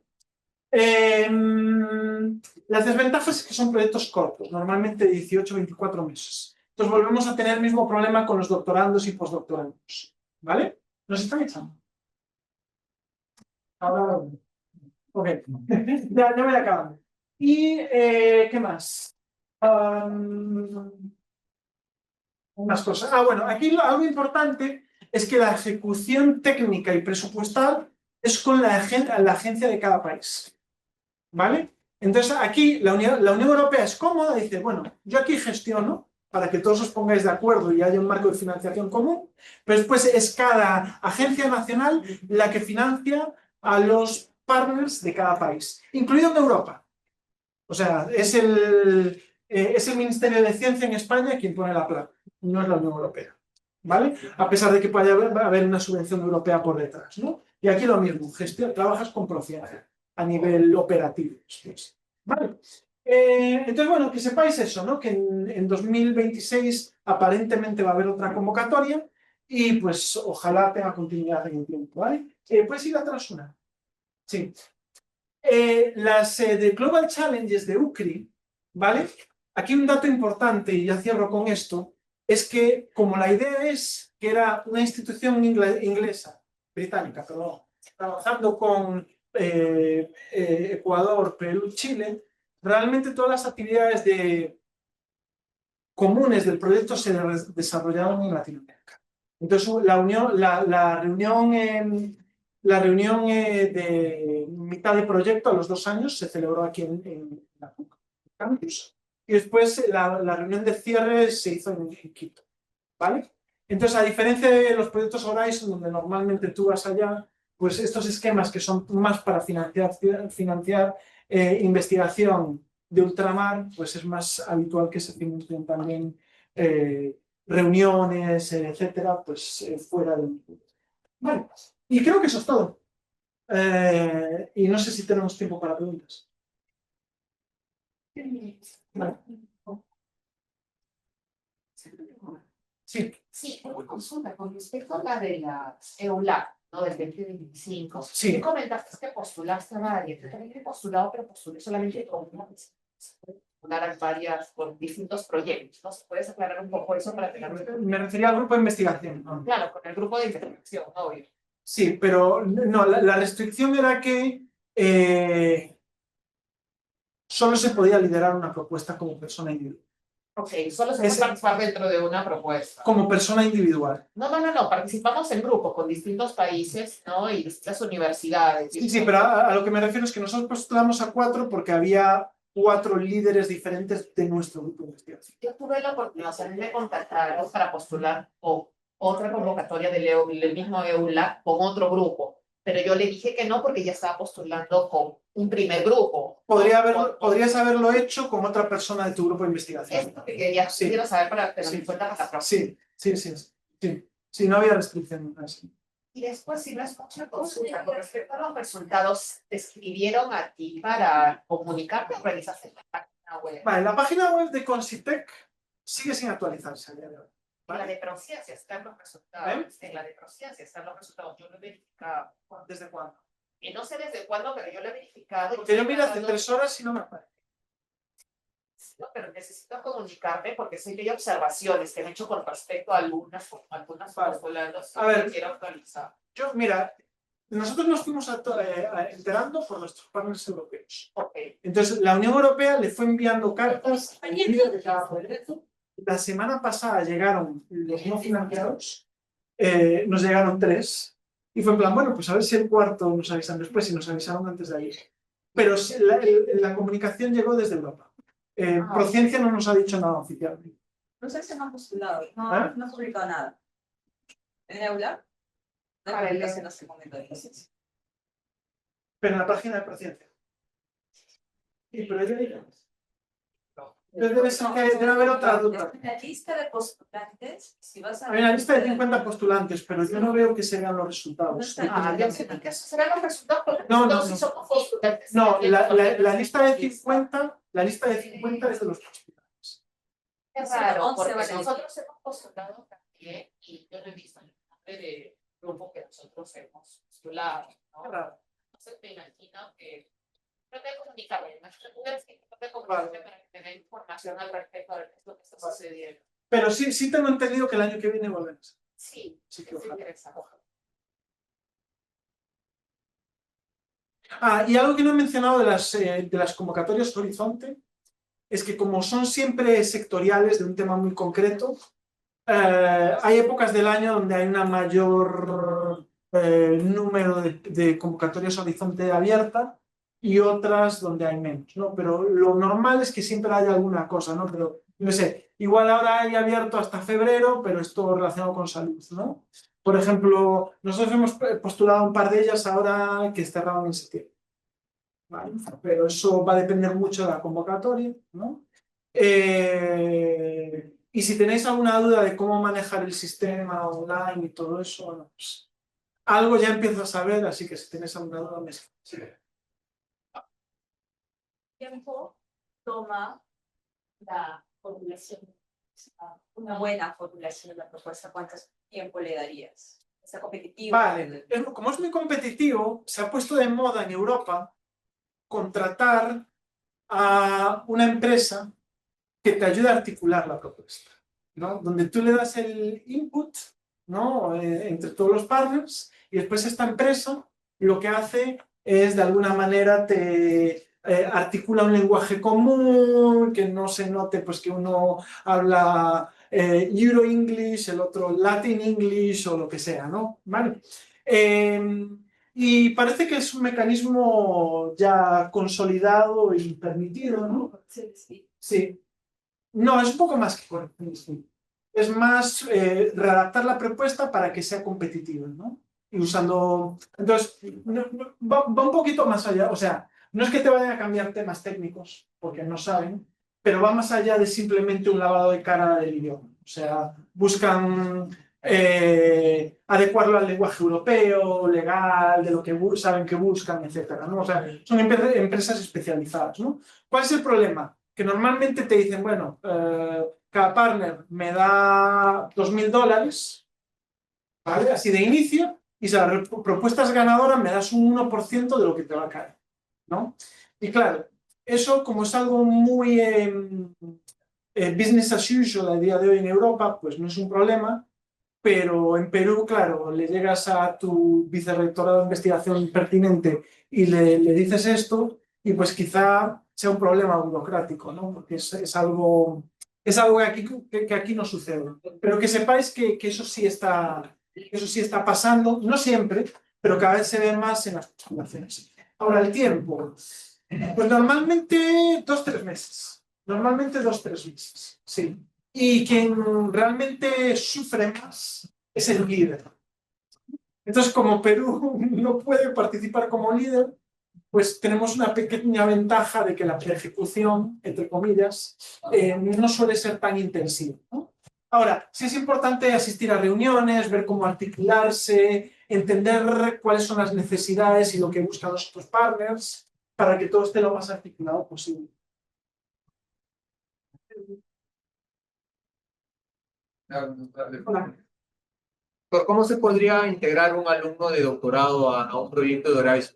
Las desventajas es que son proyectos cortos, normalmente 18 o 24 meses. Entonces volvemos a tener el mismo problema con los doctorandos y postdoctorandos, ¿vale? ¿Nos están echando? Ahora, ok, ya voy acabando. ¿Y qué más? Unas cosas. Ah, bueno, aquí algo importante es que la ejecución técnica y presupuestal es con la agencia de cada país. ¿Vale? Entonces aquí la Unión Europea es cómoda, dice, bueno, yo aquí gestiono para que todos os pongáis de acuerdo y haya un marco de financiación común, pero después es cada agencia nacional la que financia a los partners de cada país, incluido en Europa. O sea, es el Ministerio de Ciencia en España quien pone la plata, no es la Unión Europea. ¿Vale? A pesar de que puede haber una subvención europea por detrás, ¿no? Y aquí lo mismo, trabajas con Profiaga a nivel operativo. Pues. ¿Vale? Entonces, bueno, que sepáis eso, ¿no? Que en 2026 aparentemente va a haber otra convocatoria y pues ojalá tenga continuidad en el tiempo, ¿vale? ¿Puedes ir atrás una? Sí. Las de Global Challenges de UCRI, ¿vale? Aquí un dato importante, y ya cierro con esto, es que como la idea es que era una institución inglesa, británica, perdón, trabajando con Ecuador, Perú, Chile, realmente todas las actividades comunes del proyecto se desarrollaron en Latinoamérica. Entonces, la reunión de mitad de proyecto a los 2 años se celebró aquí en la Campus. Y después la reunión de cierre se hizo en Quito. ¿Vale? Entonces, a diferencia de los proyectos Horizon, donde normalmente tú vas allá, pues estos esquemas que son más para financiar investigación de ultramar, pues es más habitual que se financien también reuniones, etcétera, pues fuera del... Vale, y creo que eso es todo. Y no sé si tenemos tiempo para preguntas. Vale. Sí. Sí, una consulta con respecto a la de la EULAC, ¿no? Del 2025. Sí. Tú comentaste que postulaste a varias. Yo también he postulado, pero postulé solamente con una. Postular a varias, con distintos proyectos, ¿no? ¿Puedes aclarar un poco eso para tener... Me refería al grupo de investigación, ¿no? Claro, con el grupo de investigación, obvio. Sí, pero no, la restricción era que solo se podía liderar una propuesta como persona individual. Ok, solo se puede participar dentro de una propuesta. Como persona individual. No, participamos en grupo con distintos países, ¿no? Y distintas universidades. Sí, pero a lo que me refiero es que nosotros postulamos a 4 porque había 4 líderes diferentes de nuestro grupo de investigación. Yo tuve la oportunidad, o sea, me contactaron para postular o otra convocatoria del mismo EULA con otro grupo, pero yo le dije que no porque ya estaba postulando con un primer grupo. Podrías haberlo hecho con otra persona de tu grupo de investigación. Es lo que quiero saber para tener en cuenta para la próxima. Sí, no había restricción así. Y después, si no es mucha consulta, con respecto a los resultados, ¿te escribieron a ti para comunicarte o realizaste la página web? Vale, la página web de Concitec sigue sin actualizarse a día de hoy. En la de Prociencia están los resultados. En la de Prociencia están los resultados. Yo lo he verificado. ¿Desde cuándo? Y no sé desde cuándo, pero yo lo he verificado. Porque yo miro hace 3 horas y no me aparece. No, pero necesito comunicarme porque sé que hay observaciones que han hecho con respecto a algunas vale. postulantes A ver, que quiero actualizar. Mira, nosotros nos fuimos enterando por nuestros partners europeos. Ok. Entonces, la Unión Europea le fue enviando cartas al líder de cada proyecto. La semana pasada llegaron los no financiados, nos llegaron 3. Y fue en plan, bueno, pues a ver si el cuarto nos avisan después, y nos avisaron antes de ayer. Pero la comunicación llegó desde Europa. Prociencia no nos ha dicho nada oficialmente. No sé si no han postulado, no han publicado nada. En EULA, no hay publicación hace un momento de licencia. Pero en la página de Prociencia. Sí, pero ya digamos. Entonces debe haber otra duda. En la lista de postulantes, si vas a... Hay una lista de 50 postulantes, pero yo no veo que se vean los resultados. Yo sé que esos serán los resultados, porque No, nosotros no, sí somos postulantes. No, la lista de 50, es de los postulantes. Es raro, 11 porque van a decir. nosotros hemos postulado también, y yo no he visto el nombre de grupo que nosotros hemos postulado, ¿no? Entonces me imagino que no te comunicaré, no te comunicaré para que te dé información al respecto de lo que está sucediendo. Pero sí tengo entendido que el año que viene volvemos. Sí, Sí que es ojalá. interesante. Y algo que no he mencionado de las convocatorias Horizonte es que, como son siempre sectoriales de un tema muy concreto, hay épocas del año donde hay una mayor número de convocatorias Horizonte abierta y otras donde hay menos, ¿no? Pero lo normal es que siempre haya alguna cosa, ¿no? Pero, no sé, igual ahora hay abierto hasta febrero, pero es todo relacionado con salud, ¿no? Por ejemplo, nosotros hemos postulado un par de ellas ahora que cerraron en septiembre. ¿Vale? Pero eso va a depender mucho de la convocatoria, ¿no? Y si tenéis alguna duda de cómo manejar el sistema online y todo eso, bueno, pues algo ya empiezo a saber, así que si tenéis alguna duda me escribís. Tiempo toma la formulación, una buena formulación de la propuesta. ¿Cuánto tiempo le darías? ¿Está competitivo? Vale, como es muy competitivo, se ha puesto de moda en Europa contratar a una empresa que te ayude a articular la propuesta, ¿no? Donde tú le das el input, ¿no? Entre todos los partners, y después esta empresa lo que hace es, de alguna manera, te articula un lenguaje común, que no se note pues que uno habla Euro English, el otro Latin English o lo que sea, ¿no? ¿Vale? Y parece que es un mecanismo ya consolidado y permitido, ¿no? Sí. Sí. No, es un poco más que correcto. Es más readaptar la propuesta para que sea competitiva, ¿no? Y usando... Entonces, va un poquito más allá. O sea, no es que te vayan a cambiar temas técnicos, porque no saben, pero va más allá de simplemente un lavado de cara del idioma. O sea, buscan adecuarlo al lenguaje europeo, legal, de lo que saben que buscan, etcétera, ¿no? O sea, son empresas especializadas, ¿no? ¿Cuál es el problema? Que normalmente te dicen, bueno, cada partner me da $2.000, ¿vale? Así de inicio, y si la propuesta es ganadora me das un 1% de lo que te va a caer, ¿no? Y claro, eso, como es algo muy business as usual a día de hoy en Europa, pues no es un problema, pero en Perú, claro, le llegas a tu vicerrectorado de investigación pertinente y le dices esto, y pues quizá sea un problema burocrático, ¿no? Porque es algo que aquí no sucede. Pero que sepáis que eso sí está pasando, no siempre, pero cada vez se ve más en las postulaciones. Ahora, el tiempo. Pues normalmente 2-3 meses. Normalmente 2-3 meses, sí. Y quien realmente sufre más es el líder. Entonces, como Perú no puede participar como líder, pues tenemos una pequeña ventaja de que la ejecución, entre comillas, no suele ser tan intensiva, ¿no? Ahora, sí es importante asistir a reuniones, ver cómo articularse, entender cuáles son las necesidades y lo que buscan los otros partners, para que todo esté lo más articulado posible. ¿Por cómo se podría integrar un alumno de doctorado a un proyecto de Horizon?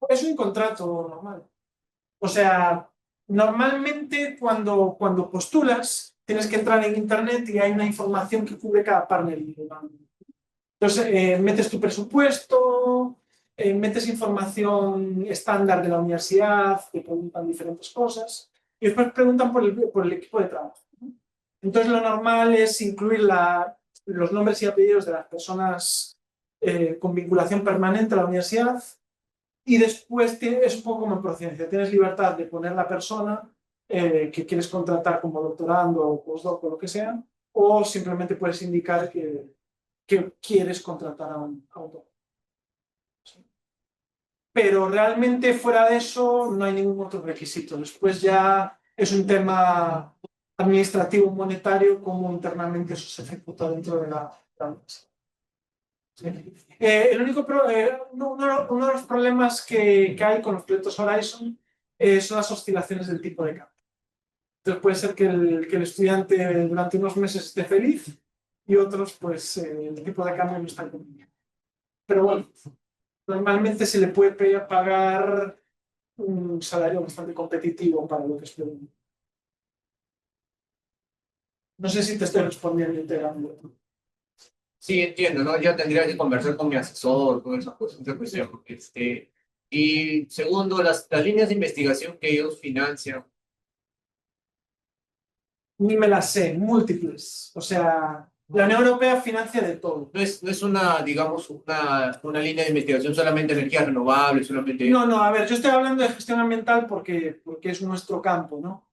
Es un contrato normal. O sea, normalmente cuando postulas tienes que entrar en internet y hay una información que cubre cada partner. Entonces, metes tu presupuesto, metes información estándar de la universidad, te preguntan diferentes cosas y después preguntan por el equipo de trabajo, ¿no? Entonces, lo normal es incluir los nombres y apellidos de las personas con vinculación permanente a la universidad y después es un poco como en Procedencia, tienes libertad de poner la persona que quieres contratar como doctorando o postdoc o lo que sea, o simplemente puedes indicar que quieres contratar a un doctor. Pero realmente fuera de eso no hay ningún otro requisito. Después ya es un tema administrativo, monetario, cómo internamente eso se ejecuta dentro de la universidad. El único uno de los problemas que hay con los proyectos Horizon son las oscilaciones del tipo de cambio. Entonces puede ser que el estudiante durante unos meses esté feliz y otros, pues, el tipo de cambio no está conveniente. Pero bueno, normalmente se le puede pagar un salario bastante competitivo para lo que estudia. No sé si te estoy respondiendo íntegramente. Sí, entiendo, ¿no? Ya tendría que conversar con mi asesor, con esa cuestión. Y segundo, las líneas de investigación que ellos financian. Ni me las sé, múltiples. O sea, la Unión Europea financia de todo. No es una, digamos, una línea de investigación solamente energías renovables, solamente... No, a ver, yo estoy hablando de gestión ambiental porque es nuestro campo, ¿no?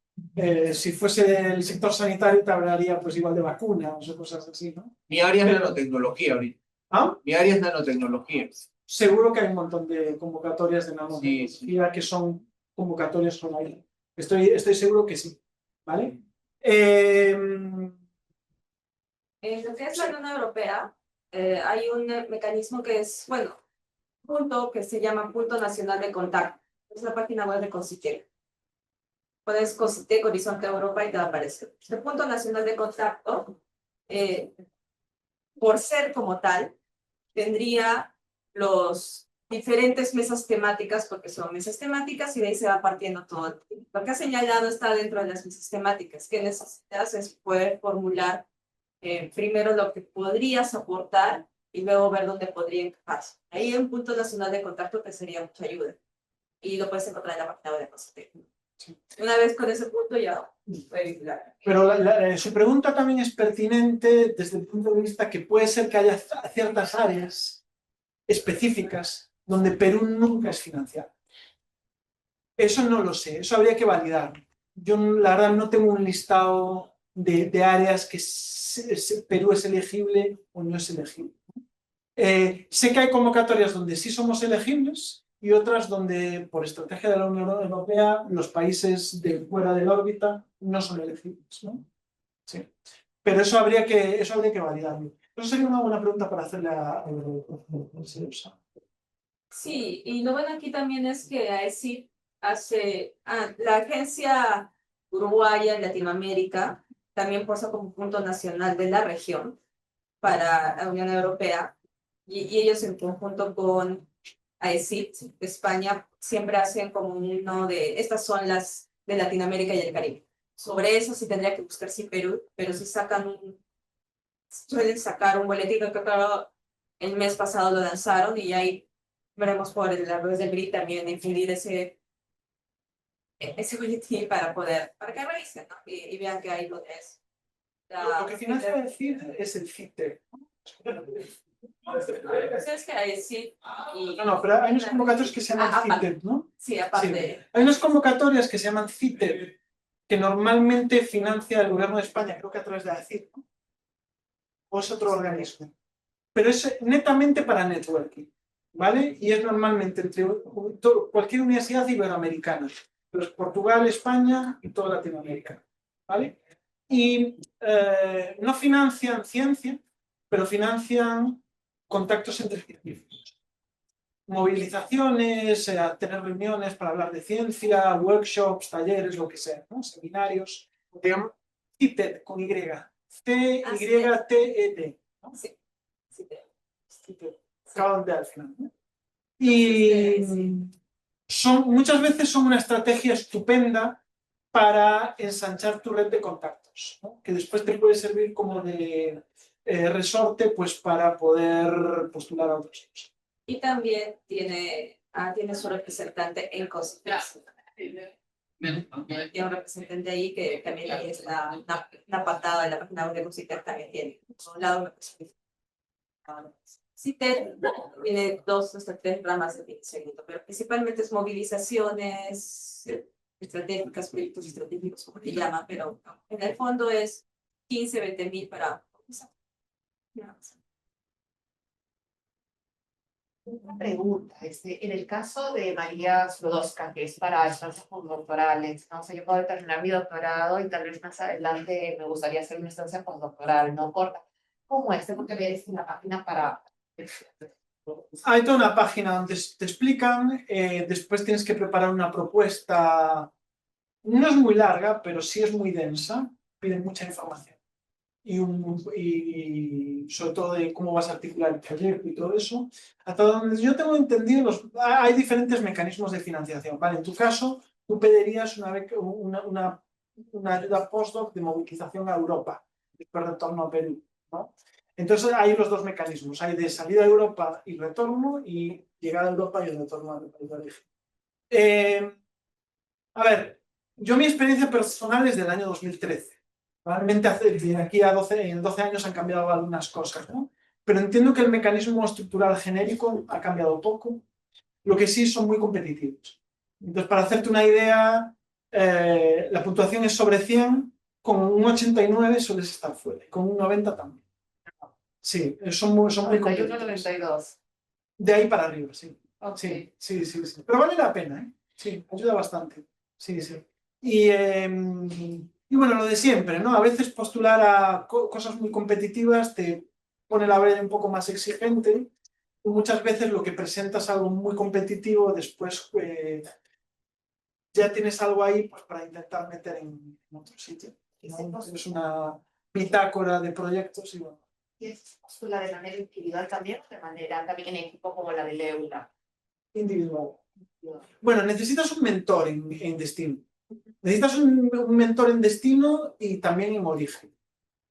Si fuese el sector sanitario te hablaría pues igual de vacunas o cosas así, ¿no? Mi área es Pero- nanotecnología ahorita. ¿Ah? Mi área es nanotecnología. Seguro que hay un montón de convocatorias de nanotecnología Sí. que son convocatorias online. Estoy seguro que sí, ¿vale? En lo que es la Unión Europea, hay un mecanismo que es, bueno, punto que se llama Punto Nacional de Contacto. Es la página web de COSITEC. Pones COSITEC Horizonte Europa y te va a aparecer. Este Punto Nacional de Contacto, por ser como tal, tendría los diferentes mesas temáticas, porque son mesas temáticas y de ahí se va partiendo todo. Lo que ha señalado está dentro de las mesas temáticas. ¿Qué necesitas? Es poder formular primero lo que podrías aportar y luego ver dónde podría encajarse. Ahí hay un punto nacional de contacto que sería mucha ayuda. Y lo puedes encontrar en la página web de COSITEC. Una vez con ese punto ya puedes vigilar. Pero su pregunta también es pertinente desde el punto de vista que puede ser que haya ciertas áreas específicas donde Perú nunca es financiado. Eso no lo sé, eso habría que validar. Yo la verdad no tengo un listado de áreas que Perú es elegible o no es elegible. Sé que hay convocatorias donde sí somos elegibles y otras donde, por estrategia de la Unión Europea, los países de fuera de la órbita no son elegibles, ¿no? Sí. Pero eso habría que validarlo. Eso sería una buena pregunta para hacerle a Elsa. Sí, y lo bueno aquí también es que AECIP la agencia uruguaya en Latinoamérica también posa como punto nacional de la región para la Unión Europea y ellos en conjunto con AECIP de España siempre hacen como uno de, estas son las de Latinoamérica y el Caribe. Sobre eso sí tendría que buscar si Perú, pero si suelen sacar un boletín que claro, el mes pasado lo lanzaron y ahí veremos por la red del BRI también infundir ese boletín para que revisen, ¿no? Y vean que ahí lo es. Lo que financia decir es el FITE. Es que hay sí. No, pero hay unos convocatorios que se llaman CITED, ¿no? Sí, aparte. Sí. Hay unas convocatorias que se llaman CITED, que normalmente financia el gobierno de España, creo que a través de AECIP, o es otro organismo. Pero es netamente para networking, ¿vale? Y es normalmente entre cualquier universidad iberoamericana. Pues Portugal, España y toda Latinoamérica, ¿vale? Y no financian ciencia, pero financian contactos entre científicos. Movilizaciones, tener reuniones para hablar de ciencia, workshops, talleres, lo que sea, ¿no? Seminarios. Digamos, CITED con Y. CYTED. ¿No? Sí. CITED. Acaban de al final, ¿no? Y muchas veces son una estrategia estupenda para ensanchar tu red de contactos, ¿no? Que después te puede servir como de resorte pues, para poder postular a otros sitios. Y también tiene su representante en COSITEX. Tiene un representante ahí que también ahí está una patada en la página web de COSITEX también tiene. Por un lado, CITED tiene 2 hasta 3 ramas de financiamiento, pero principalmente es movilizaciones estratégicas, proyectos estratégicos, como se llama, pero en el fondo es 15, 20 mil para comenzar. Una pregunta, en el caso de María Slodowska, que es para estancias postdoctorales, ¿no? O sea, yo puedo terminar mi doctorado y tal vez más adelante me gustaría hacer una estancia postdoctoral, no corta. ¿Cómo es? Tengo que ver en la página para... Hay toda una página donde te explican, después tienes que preparar una propuesta, no es muy larga, pero sí es muy densa, piden mucha información. Y sobre todo de cómo vas a articular el proyecto y todo eso. Hasta donde yo tengo entendido, hay diferentes mecanismos de financiación, ¿vale? En tu caso, tú pedirías una ayuda postdoc de movilización a Europa, después retorno a Perú, ¿no? Entonces hay los dos mecanismos, hay de salida a Europa y retorno, y llegada a Europa y retorno al país de origen. A ver, yo mi experiencia personal es del año 2013. Probablemente de aquí a 12 años han cambiado algunas cosas, ¿no? Pero entiendo que el mecanismo estructural genérico ha cambiado poco. Lo que sí son muy competitivos. Entonces, para hacerte una idea, la puntuación es sobre 100, con un 89 sueles estar fuera, con un 90 también. Sí, son muy 91, competitivos. 92. De ahí para arriba, sí. Ok. Sí. Pero vale la pena, ¿eh? Sí, ayuda bastante. Sí. Y bueno, lo de siempre, ¿no? A veces postular a cosas muy competitivas te pone la vara un poco más exigente. Y muchas veces lo que presentas algo muy competitivo, después ya tienes algo ahí pues, para intentar meter en otro sitio, ¿no? Es una bitácora de proyectos y bueno. ¿Y es postular de manera individual también o de manera también en equipo como la del EULA? Individual. Bueno, necesitas un mentor en destino. Necesitas un mentor en destino y también en origen,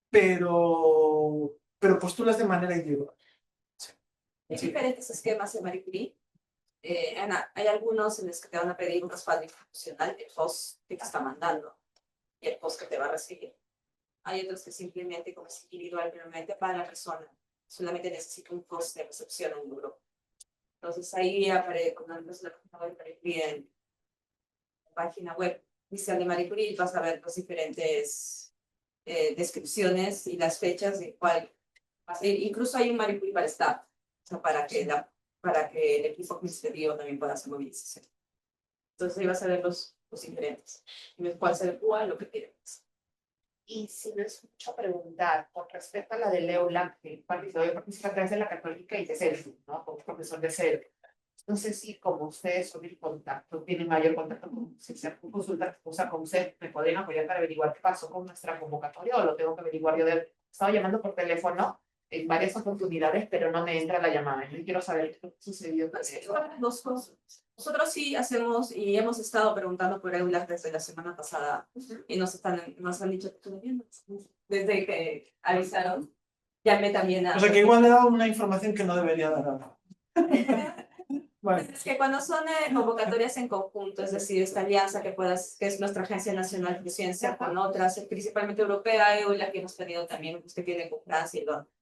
pero postulas de manera individual. Sí. Hay diferentes esquemas de Marie Curie. Ana, hay algunos en los que te van a pedir un respaldo institucional, el post que te está mandando y el post que te va a recibir. Hay otros que simplemente, como es individual, realmente para la persona, solamente necesita un post de recepción en el grupo. Entonces ahí aparece con la página web de Marie Curie, en la página web oficial de Marie Curie, vas a ver las diferentes descripciones y las fechas de cuál va a ser. Incluso hay un Marie Curie para staff, o sea, para que el equipo administrativo también pueda hacer movilización. Entonces ahí vas a ver los diferentes. Y ves cuál se adecua a lo que quieres. Y si no es mucho preguntar, con respecto a la de EULA, que participa a través de la Católica y de CELFU, ¿no? Como profesor de CELFU. No sé si como ustedes son el contacto, tienen mayor contacto con si se consulta cosa con usted, me podrían apoyar para averiguar qué pasó con nuestra convocatoria o lo tengo que averiguar yo. He estado llamando por teléfono en varias oportunidades, pero no me entra la llamada. Yo quiero saber qué sucedió con eso. Dos cosas. Nosotros sí hacemos y hemos estado preguntando por EULA desde la semana pasada y nos han dicho que todavía no. Desde que avisaron, llamé también a... O sea que igual he dado una información que no debería dar ahora. Bueno. Es que cuando son convocatorias en conjunto, es decir, esta alianza que es nuestra Agencia Nacional de Ciencia con otras, principalmente europea, EULA, que hemos tenido también, usted tiene con Francia y Londres,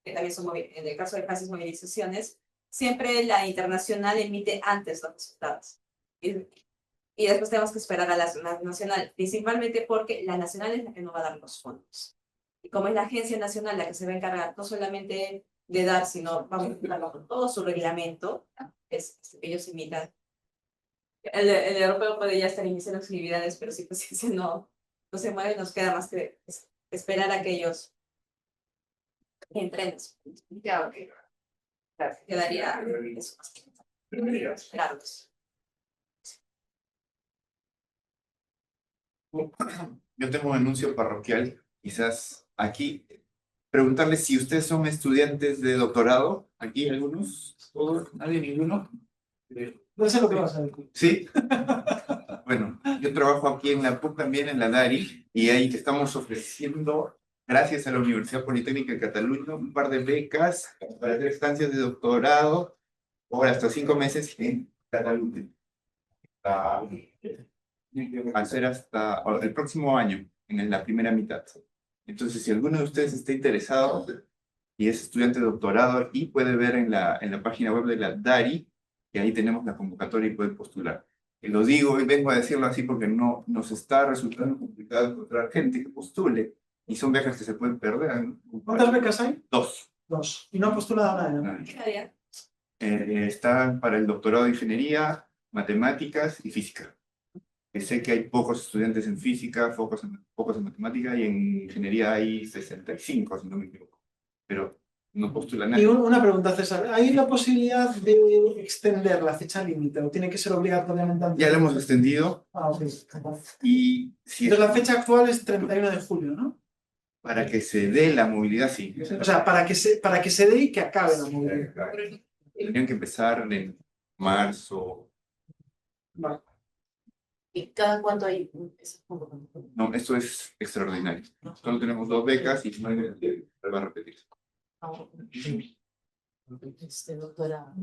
que también son, en el caso de Francia, movilizaciones, siempre la internacional emite antes los resultados. Y después tenemos que esperar a la nacional, principalmente porque la nacional es la que nos va a dar los fondos. Y como es la agencia nacional la que se va a encargar no solamente de dar, sino vamos a encargarlo con todo su reglamento, es que ellos imitan. El europeo puede ya estar iniciando actividades, pero si pues no se mueve, nos queda más que esperar a que ellos entren. Ya, ok. Gracias. Quedaría eso. Claro. Yo tengo un anuncio parroquial, quizás aquí. Preguntarles si ustedes son estudiantes de doctorado. ¿Aquí algunos? ¿Todos? ¿Nadie? ¿Ninguno? No sé lo que vas a decir. ¿Sí? Bueno, yo trabajo aquí en la PUC también, en la DARI, y ahí estamos ofreciendo gracias a la Universidad Politécnica de Cataluña, un par de becas para hacer estancias de doctorado por hasta 5 meses en Cataluña. Al ser hasta el próximo año, en la primera mitad. Entonces, si alguno de ustedes está interesado y es estudiante de doctorado, y puede ver en la página web de la DARI, que ahí tenemos la convocatoria y puede postular. Y lo digo y vengo a decirlo así porque no nos está resultando complicado encontrar gente que postule, y son becas que se pueden perder, ¿no? ¿Cuántas becas hay? 2. 2. Y no ha postulado a nadie. Claudia, Están para el doctorado de Ingeniería, Matemáticas y Física. Que sé que hay pocos estudiantes en física, pocos en matemática, y en ingeniería hay 65, si no me equivoco. Pero no postula Y nadie. una pregunta, César. ¿Hay la posibilidad de extender la fecha límite o tiene que ser obligatoriamente antes? Ya lo hemos extendido, Ah, ok. y si Entonces la fecha actual es 31 de julio, ¿no? para que se dé la movilidad, sí. O sea, para que se dé y que acabe la movilidad. Tendrían que empezar en marzo. Vale. ¿Y cada cuánto hay esas convocatorias? No, esto es extraordinario. Solo tenemos 2 becas y no hay va a repetir. Doctorado.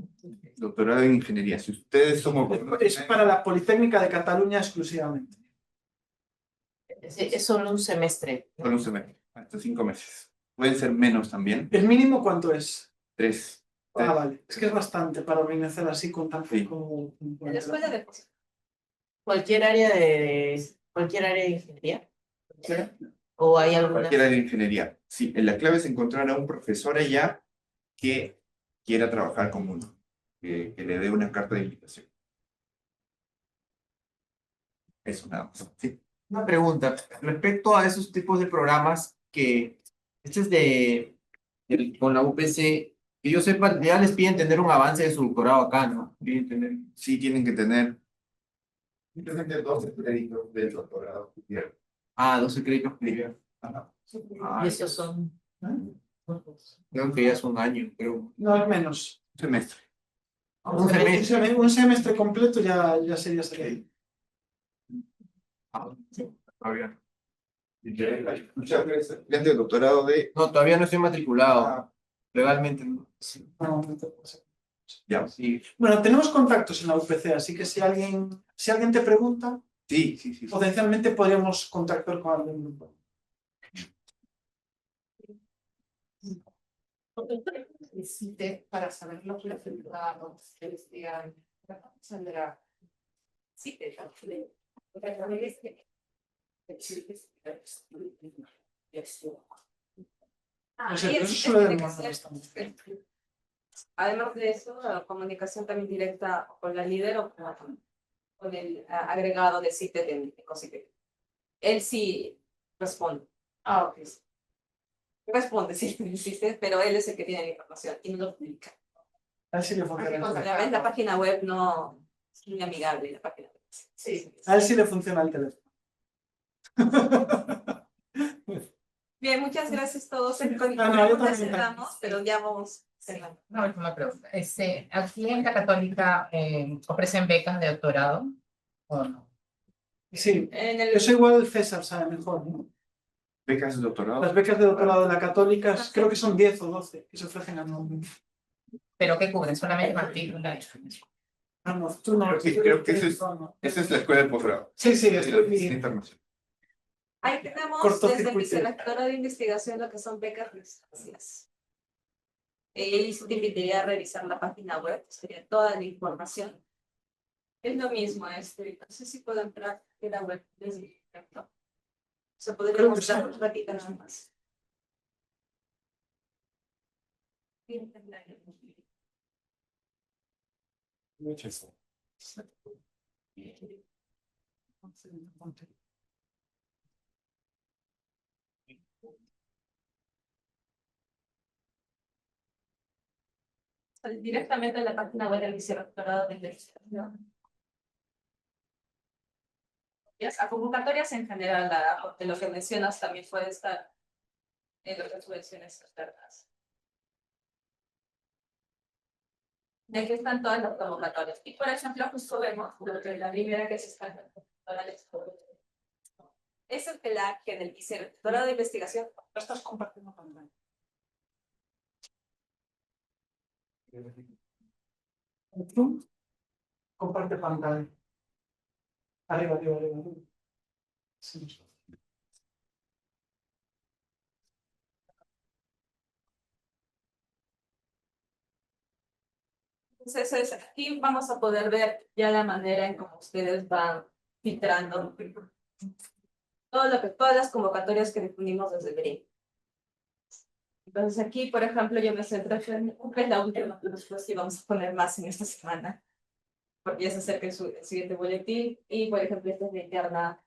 Doctorado en Ingeniería. Si ustedes son... Es para la Politécnica de Cataluña exclusivamente. Es solo un semestre. Solo un semestre, hasta 5 meses. Pueden ser menos también. ¿El mínimo cuánto es? 3. Ah, vale. Es que es bastante para organizar así con tan Sí. poco. en la escuela de Cualquier área de ingeniería. ¿O hay alguna? Cualquiera de ingeniería. Sí, la clave es encontrar a un profesor allá que quiera trabajar con uno, que le dé una carta de invitación. Eso nada más. Sí. Una pregunta respecto a esos tipos de programas que, este es con la UPC, que yo sepa, ya les piden tener un avance de su doctorado acá, ¿no? Piden tener. Sí, tienen que tener simplemente 12 créditos del doctorado. 12 créditos que llevan. Y esos son. Creo que ya es un año, creo. No, es menos. Un semestre. Un semestre. Un semestre completo ya sería salir. Todavía. Estudiante de doctorado de... No, todavía no estoy matriculado. Legalmente no. No, no te pasa. Ya. Sí. Bueno, tenemos contactos en la UPC, así que si alguien te pregunta, Sí, sí, sí. potencialmente podríamos contactar con algún grupo. Necesite para saber lo que los resultados investigan. Sandra. Sí, O sea, y eso es- suele tiene que demorar ser- bastante. Además de eso, la comunicación también directa con la líder o con el agregado de CITE técnico. Él sí responde. ok. Responde, sí, existe, pero él es el que tiene la información y no lo publica. A ver si le funciona. La página web no es muy amigable, la página web. Sí. A ver si le funciona el teléfono. Bien, muchas gracias a todos. No, yo también. Cerramos, pero ya vamos cerrando. Una última pregunta. ¿Aquí en la Católica ofrecen becas de doctorado o no? Sí, En el, eso igual César sabe mejor, ¿no? Becas de doctorado. Las becas de doctorado de la Católica creo que son 10 o 12 que se ofrecen anualmente. ¿Pero qué cubren? Solamente matrícula. Ah, no, tú no. Creo que esa es la escuela de posgrado. Sí, sí, Es estoy la bien. ahí internacional. tenemos Cortocircuito. desde el vicerrectorado de investigación lo que son becas de estancias. Y te invitaría a revisar la página web, sería toda la información. Es lo mismo, no sé si puedo entrar en la web desde el directo. Se podría Creo que mostrar sí. un ratito nada más. Directamente en la página web del vicerrectorado de investigación. A convocatorias en general, de lo que mencionas también puede estar en las subvenciones externas. Y aquí están todas las convocatorias. Y por ejemplo, justo vemos lo que la primera que se está es el TELAC que en el que hice el doctorado de investigación. ¿No estás compartiendo pantalla? Zoom, comparte pantalla. Arriba, arriba, arriba. Arriba. Sí. Entonces, aquí vamos a poder ver ya la manera en cómo ustedes van filtrando todas las convocatorias que definimos desde BRIC. Entonces aquí, por ejemplo, yo me centro en la última, después sí vamos a poner más en esta semana, porque ya se acerca el siguiente boletín, y por ejemplo, esta es la interna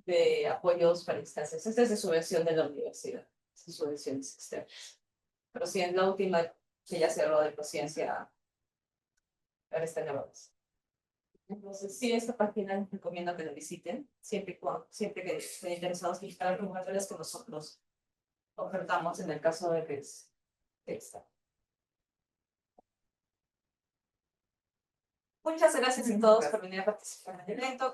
de apoyos para instancias. Esta es de subvención de la universidad, es subvenciones externas. Pero sí, en la última, que ya cerró de conciencia, ahora está en la base. Entonces, sí, esta página les recomiendo que la visiten, siempre que estén interesados en visitar convocatorias que nosotros ofertamos en el caso de que es esta. Muchas gracias a todos por venir a participar en el evento.